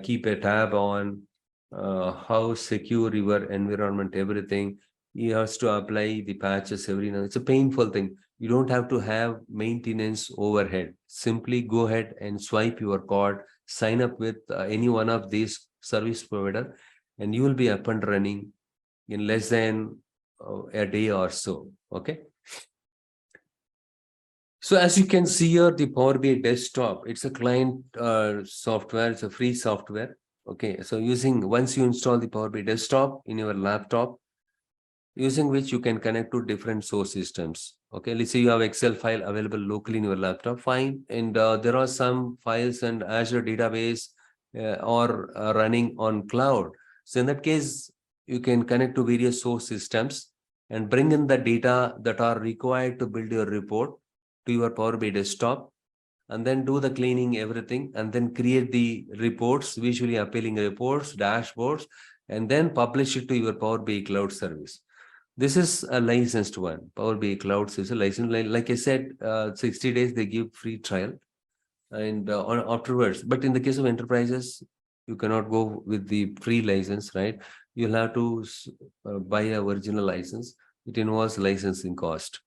keep a tab on how secure your environment, everything. He has to apply the patches every now. It's a painful thing. You don't have to have maintenance overhead. Simply go ahead and swipe your card, sign up with any one of these service provider, and you will be up and running in less than a day or so. Okay. So as you can see here, the Power BI desktop, it's a client software, it's a free software. Okay, so once you install the Power BI desktop in your laptop, using which you can connect to different source systems. Okay, let's say you have Excel file available locally in your laptop, fine. And there are some files and Azure database or running on cloud. So in that case, you can connect to various source systems and bring in the data that are required to build your report to your Power BI desktop, and then do the cleaning, everything, and then create the reports, visually appealing reports, dashboards, and then publish it to your Power BI cloud service. This is a licensed one. Power BI Cloud is a license. Like I said, 60 days they give free trial, and afterwards. But in the case of enterprises, you cannot go with the free license, right? You'll have to buy a original license. It involves licensing cost.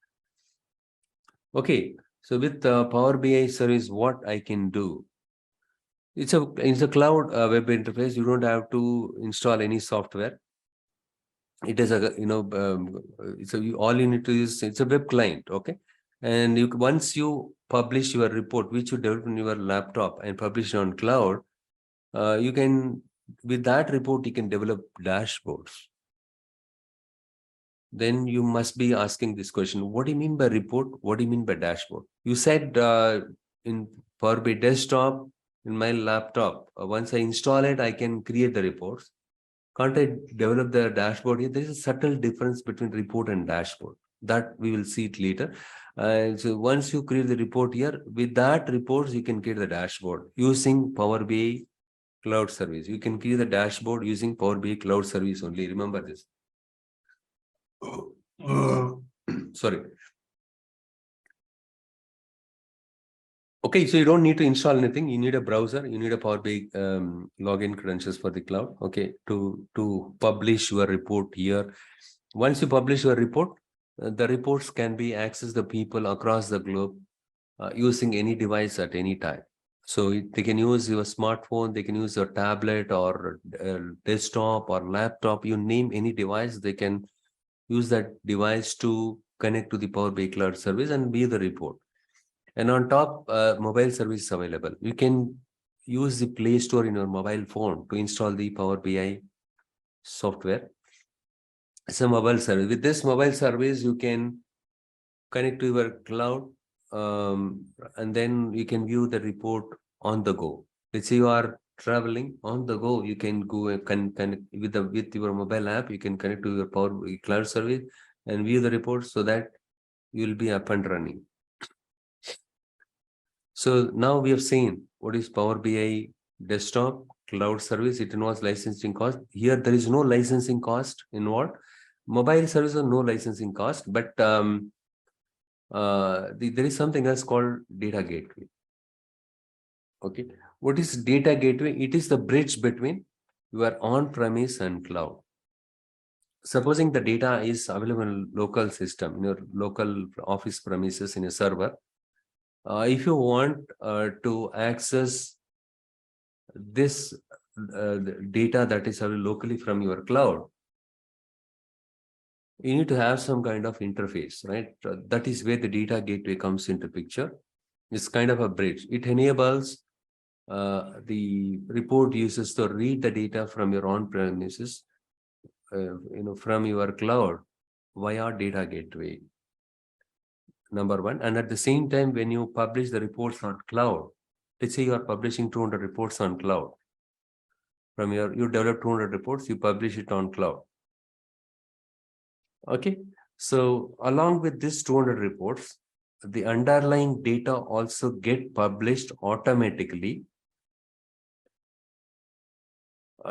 Okay, so with Power BI service, what I can do? It's a cloud web interface. You don't have to install any software. It is a all you need to use, it's a web client. Okay, and once you publish your report which you develop in your laptop and publish it on cloud, you can, with that report you can develop dashboards. then you must be asking this question: what do you mean by report? What do you mean by dashboard? You said in Power BI desktop, in my laptop, once I install it, I can create the reports. Can't I develop the dashboard here? There is a subtle difference between report and dashboard. That we will see it later. So once you create the report here, with that reports, you can create the dashboard using Power BI Cloud Service. You can create the dashboard using Power BI Cloud Service only. Remember this. Sorry. Okay, so you don't need to install anything. You need a browser. You need a Power BI login credentials for the cloud. Okay, to publish your report here. Once you publish your report, the reports can be accessed the people across the globe using any device at any time. So they can use your smartphone, they can use your tablet or desktop or laptop. You name any device, they can use that device to connect to the Power BI Cloud service and view the report. And on top, mobile service is available. You can use the Play Store in your mobile phone to install the Power BI software. It's a mobile service. With this mobile service, you can connect to your cloud, and then you can view the report on the go. Let's say you are traveling on the go, you can go and connect with your mobile app. You can connect to your Power BI Cloud service and view the report so that you will be up and running. So now we have seen what is Power BI desktop cloud service. It involves licensing cost. Here there is no licensing cost involved. Mobile service or no licensing cost, but there is something else called data gateway. Okay, what is data gateway? It is the bridge between your on-premise and cloud. Supposing the data is available in local system, in your local office premises in a server. If you want to access this data that is available locally from your cloud, you need to have some kind of interface, right? That is where the data gateway comes into picture. It's kind of a bridge. It enables the report users to read the data from your on-premises, from your cloud via data gateway. Number one. And at the same time, when you publish the reports on cloud, let's say you are publishing 200 reports on cloud. You develop 200 reports, you publish it on cloud. Okay. So along with this 200 reports, the underlying data also get published automatically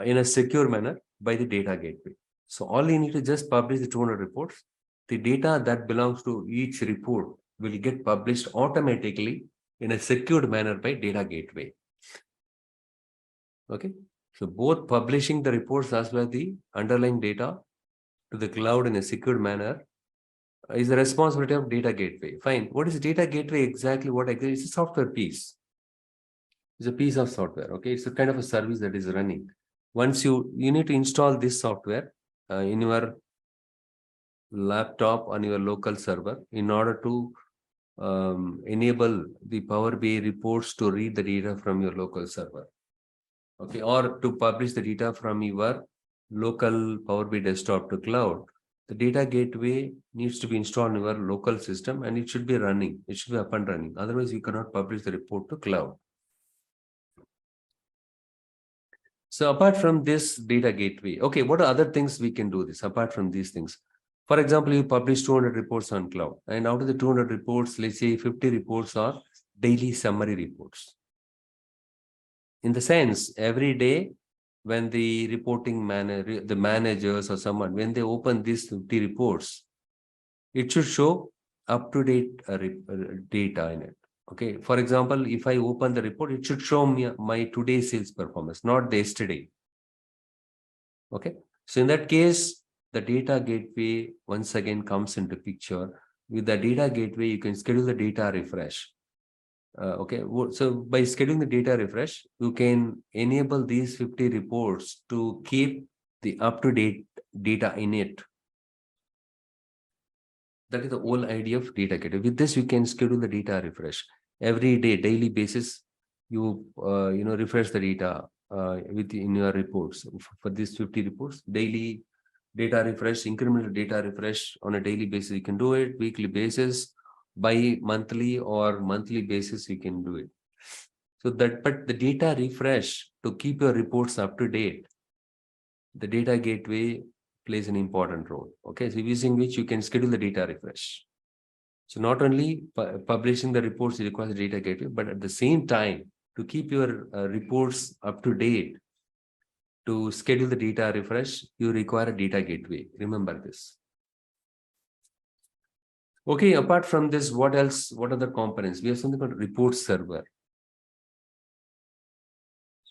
in a secure manner by the data gateway. So all you need to just publish the 200 reports. The data that belongs to each report will get published automatically in a secured manner by data gateway. Okay. So both publishing the reports as well as the underlying data to the cloud in a secured manner is the responsibility of data gateway. Fine. What is data gateway exactly? What exactly? It's a software piece. It's a piece of software. Okay. It's a kind of a service that is running. Once you need to install this software in your laptop on your local server in order to enable the Power BI reports to read the data from your local server. Okay, or to publish the data from your local Power BI desktop to cloud. The data gateway needs to be installed in your local system and it should be running. It should be up and running. Otherwise, you cannot publish the report to cloud. So apart from this data gateway, okay, what are other things we can do this apart from these things? For example, you publish 200 reports on cloud, and out of the 200 reports, let's say 50 reports are daily summary reports. In the sense, every day when the reporting manager, the managers or someone, when they open these 50 reports, it should show up-to-date data in it. Okay. For example, if I open the report, it should show me my today's sales performance, not the yesterday. Okay. So in that case, the data gateway once again comes into picture. With the data gateway, you can schedule the data refresh. Okay. So by scheduling the data refresh, you can enable these 50 reports to keep the up-to-date data in it. That is the whole idea of data gateway. With this, you can schedule the data refresh every day, daily basis. You refresh the data in your reports for these 50 reports. Daily data refresh, incremental data refresh on a daily basis. You can do it weekly basis, bi-monthly or monthly basis. You can do it. So that, but the data refresh to keep your reports up to date, the data gateway plays an important role. Okay, so using which you can schedule the data refresh. So not only publishing the reports requires data gateway, but at the same time to keep your reports up to date, to schedule the data refresh, you require a data gateway. Remember this. Okay, apart from this, what else? What other components? We have something called report server.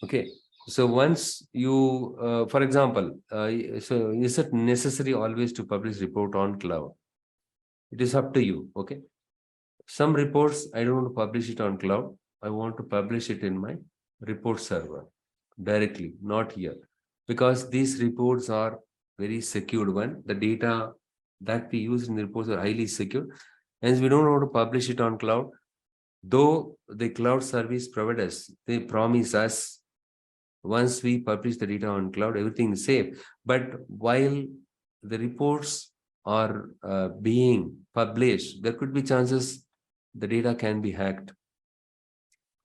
Okay, so once you, for example, so is it necessary always to publish report on cloud? It is up to you. Okay, some reports I don't want to publish it on cloud. I want to publish it in my report server directly, not here, because these reports are very secured one. The data that we use in the reports are highly secure, and we don't want to publish it on cloud. Though the cloud service providers, they promise us once we publish the data on cloud, everything is safe. But while the reports are being published, there could be chances the data can be hacked.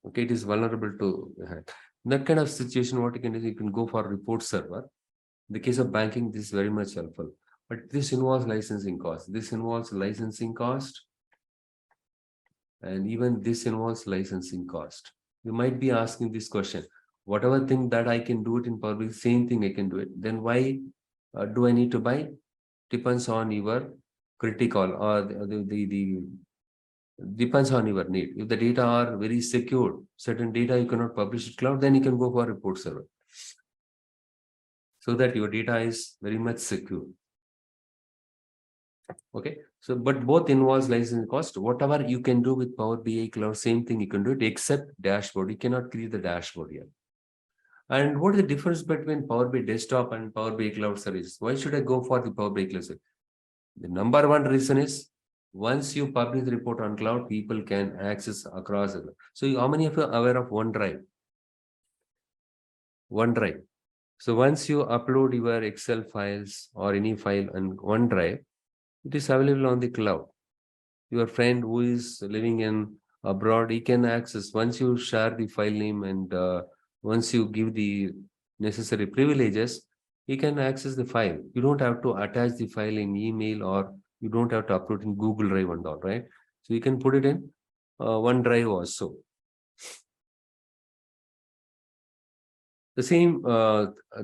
Okay, it is vulnerable to hack. In that kind of situation, what you can do is you can go for report server. In the case of banking, this is very much helpful. But this involves licensing cost. This involves licensing cost. And even this involves licensing cost. You might be asking this question, whatever thing that I can do it in public, same thing I can do it. Then why do I need to buy? Depends on your critical or the depends on your need. If the data are very secure, certain data you cannot publish it cloud, then you can go for report server. So that your data is very much secure. Okay, so but both involves licensing cost. Whatever you can do with Power BI Cloud, same thing you can do it except dashboard. You cannot create the dashboard here. And what is the difference between Power BI Desktop and Power BI Cloud Service? Why should I go for the Power BI Cloud Service? The number one reason is once you publish the report on cloud, people can access across. So how many of you are aware of OneDrive? OneDrive. So once you upload your Excel files or any file on OneDrive, it is available on the cloud. Your friend who is living in abroad, he can access once you share the file name and once you give the necessary privileges, he can access the file. You don't have to attach the file in email or you don't have to upload in Google Drive and all, right? So you can put it in OneDrive also. The same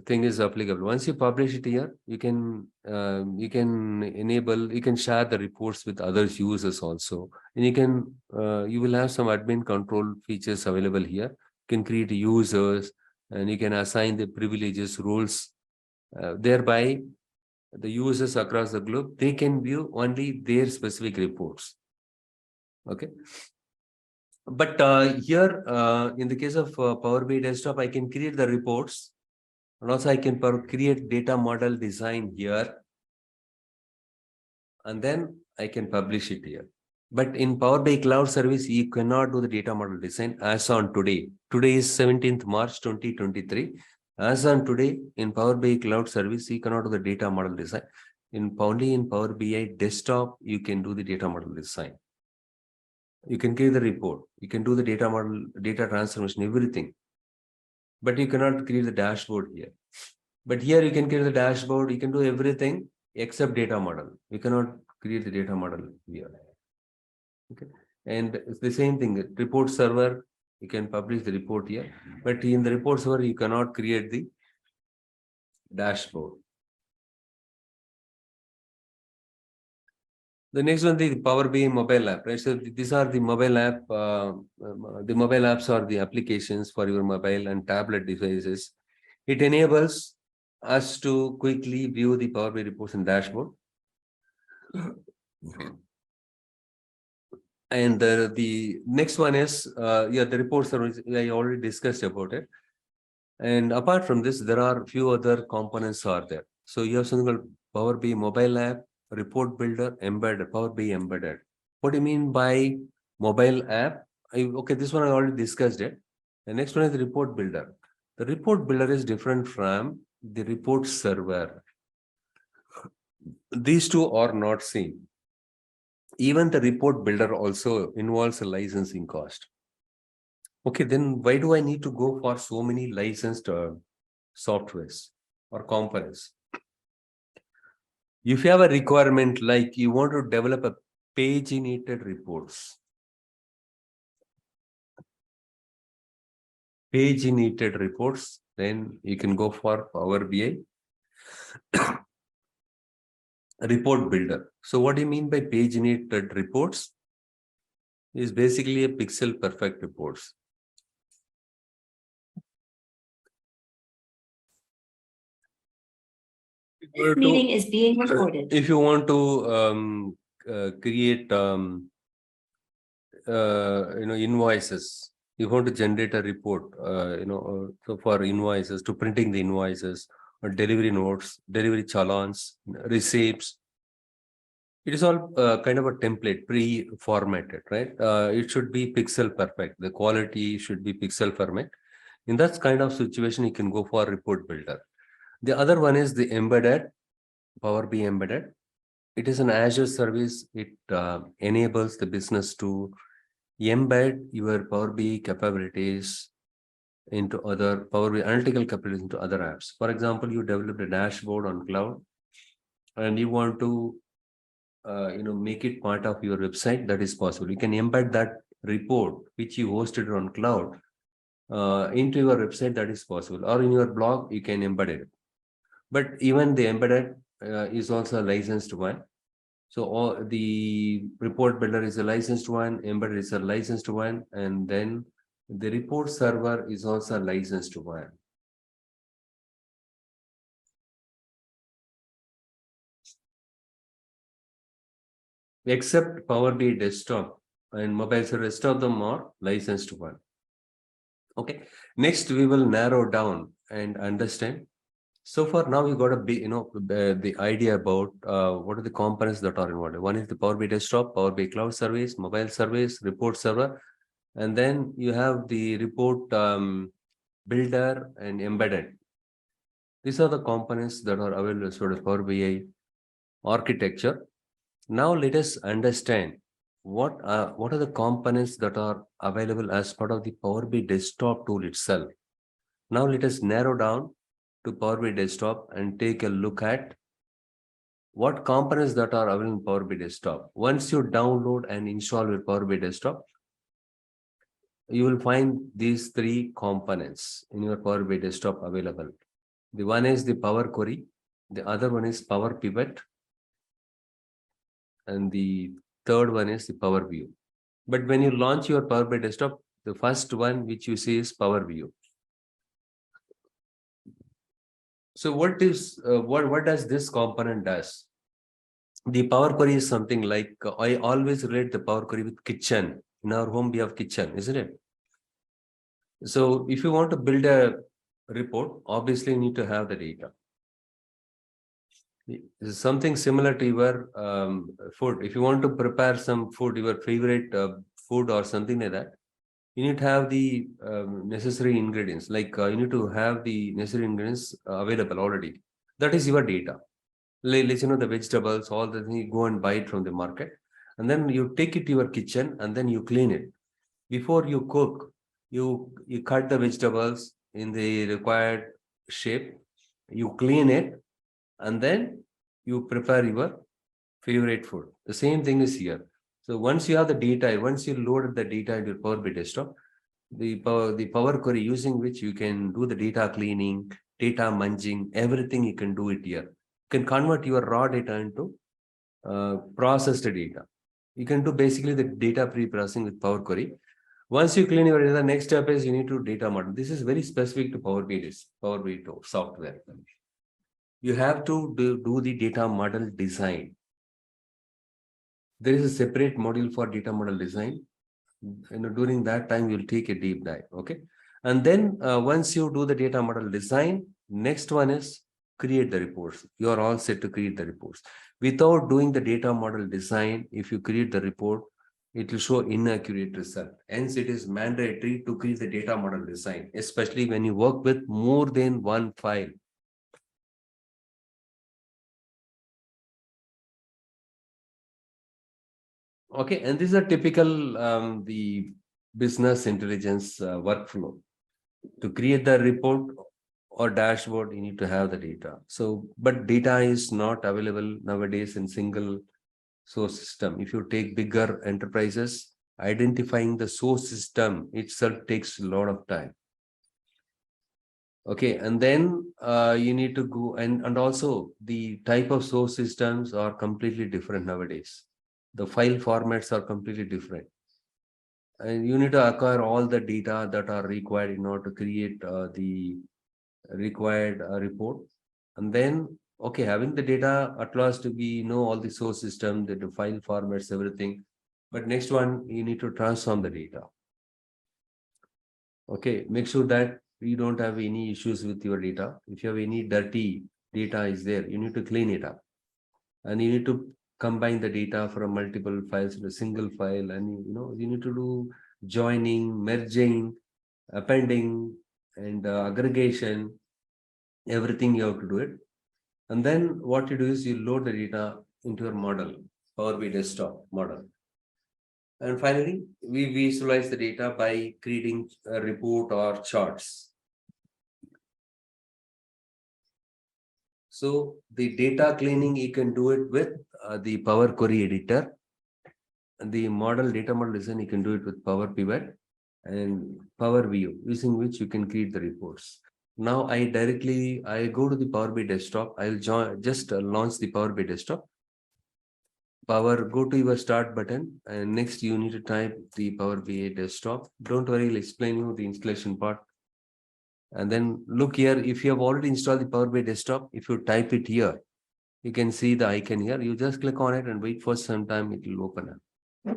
thing is applicable. Once you publish it here, you can enable, you can share the reports with other users also, and you can you will have some admin control features available here. You can create users and you can assign the privileges, roles. Thereby, the users across the globe, they can view only their specific reports. Okay. But here, in the case of Power BI Desktop, I can create the reports, and also I can create data model design here, and then I can publish it here. But in Power BI Cloud Service, you cannot do the data model design as on today. Today is 17th March 2023. As on today, in Power BI Cloud Service, you cannot do the data model design. Only in Power BI Desktop, you can do the data model design. You can create the report, you can do the data model, data transformation, everything. But you cannot create the dashboard here. But here you can create the dashboard, you can do everything except data model. You cannot create the data model here. Okay. And it's the same thing, report server, you can publish the report here. But in the report server, you cannot create the dashboard. The next one, the Power BI mobile app, right? So these are the mobile app. The mobile apps are the applications for your mobile and tablet devices. It enables us to quickly view the Power BI reports and dashboard. And the next one is the report service. I already discussed about it. And apart from this, there are few other components are there. So you have something called Power BI mobile app, report builder, embedded, Power BI embedded. What do you mean by mobile app? Okay, this one I already discussed it. The next one is the report builder. The report builder is different from the report server. these two are not seen. Even the report builder also involves a licensing cost. Okay, then why do I need to go for so many licensed softwares or components? If you have a requirement like you want to develop a paginated reports, then you can go for Power BI report builder. So what do you mean by paginated reports? Is basically a pixel perfect reports. This meeting is being recorded. If you want to create invoices, you want to generate a report so for invoices, to printing the invoices or delivery notes, delivery challans, receipts, it is all kind of a template pre-formatted, right? It should be pixel perfect, the quality should be pixel perfect. In that kind of situation, you can go for report builder. The other one is the embedded Power BI embedded. It is an Azure service. It enables the business to embed your Power BI capabilities into other Power BI analytical capabilities into other apps. For example, you developed a dashboard on cloud and you want to make it part of your website. That is possible. You can embed that report which you hosted on cloud into your website. That is possible. Or in your blog, you can embed it. But even the embedded is also a licensed one. So all the report builder is a licensed one, embedded is a licensed one, and then the report server is also a licensed one. Except Power BI desktop and mobile, so rest of them are licensed one. Okay. Next, we will narrow down and understand. So far now we got a big, the idea about what are the components that are involved. One is the Power BI desktop, Power BI cloud service, mobile service, report server, and then you have the report builder and embedded. These are the components that are available as part of Power BI architecture. Now let us understand what are the components that are available as part of the Power BI desktop tool itself. Now let us narrow down to Power BI desktop and take a look at what components that are available in Power BI desktop. Once you download and install your Power BI desktop, you will find these three components in your Power BI desktop available. The one is the Power Query, the other one is Power Pivot, and the third one is the Power View. But when you launch your Power BI desktop, the first one which you see is Power View. So what does this component does? The Power Query is something like I always relate the Power Query with kitchen. In our home, we have kitchen, isn't it? So if you want to build a report, obviously you need to have the data. Something similar to your food. If you want to prepare some food, your favorite food or something like that, you need to have the necessary ingredients. Like you need to have the necessary ingredients available already. That is your data. Let's the vegetables, all the things, you go and buy it from the market, and then you take it to your kitchen and then you clean it. Before you cook, you cut the vegetables in the required shape, you clean it, and then you prepare your favorite food. The same thing is here. So once you have the data, once you load the data into your Power BI desktop, the Power Query using which you can do the data cleaning, data munging, everything you can do it here. You can convert your raw data into processed data. You can do basically the data pre-processing with Power Query. Once you clean your data, next step is you need to data model. This is very specific to Power BI software. You have to do the data model design. There is a separate module for data model design. During that time, you'll take a deep dive. Okay. And then once you do the data model design, next one is create the reports. You are all set to create the reports. Without doing the data model design, if you create the report, it will show inaccurate result. Hence, it is mandatory to create the data model design, especially when you work with more than one file. Okay, and this is a typical the business intelligence workflow. To create the report or dashboard, you need to have the data. So, but data is not available nowadays in single source system. If you take bigger enterprises, identifying the source system itself takes a lot of time. Okay, and then you need to go and also the type of source systems are completely different nowadays. The file formats are completely different. And you need to acquire all the data that are required in order to create the required report. And then, okay, having the data at last, we know all the source system, the file formats, everything. But next one, you need to transform the data. Okay, make sure that you don't have any issues with your data. If you have any dirty data is there, you need to clean it up. And you need to combine the data from multiple files in a single file. And you need to do joining, merging, appending, and aggregation. Everything you have to do it. And then what you do is you load the data into your model, Power BI desktop model. And finally, we visualize the data by creating a report or charts. So the data cleaning, you can do it with the Power Query editor. And the data model design, you can do it with Power Pivot and Power View, using which you can create the reports. Now I go to the Power BI desktop. I'll just launch the Power BI desktop. Go to your start button, and next you need to type the Power BI desktop. Don't worry, I'll explain you the installation part. And then look here, if you have already installed the Power BI desktop, if you type it here, you can see the icon here. You just click on it and wait for some time, it will open up.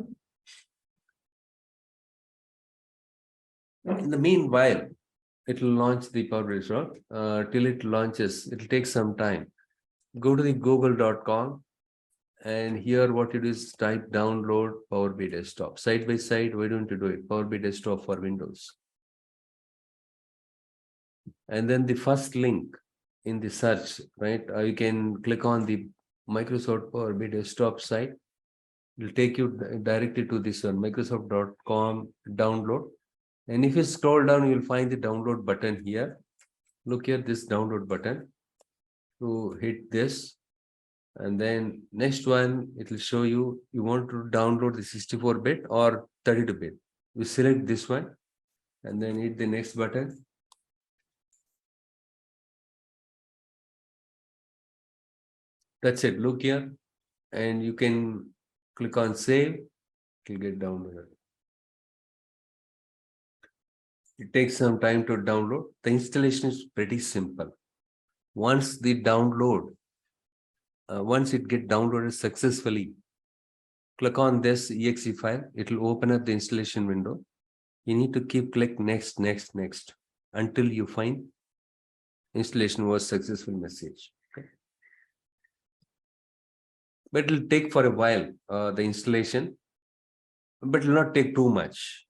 In the meanwhile, it will launch the Power BI desktop. Till it launches, it will take some time. Go to the google.com. And here what you do is type download Power BI desktop. Side by side, why don't you do it? Power BI desktop for Windows. And then the first link in the search, right? You can click on the Microsoft Power BI desktop site. It will take you directly to this one, Microsoft.com download. And if you scroll down, you'll find the download button here. Look here, this download button. To hit this. And then next one, it will show you want to download the 64-bit or 32-bit. You select this one and then hit the next button. That's it. Look here, and you can click on save. It will get downloaded. It takes some time to download. The installation is pretty simple. Once it get downloaded successfully, click on this exe file. It will open up the installation window. You need to keep click next until you find installation was successful message. Okay. But it will take for a while, the installation, but it will not take too much.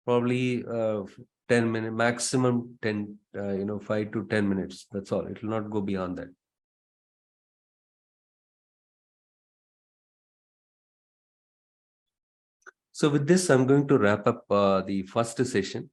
Probably 10 minutes, maximum 10, 5 to 10 minutes. That's all. It will not go beyond that. So with this, I'm going to wrap up the first session.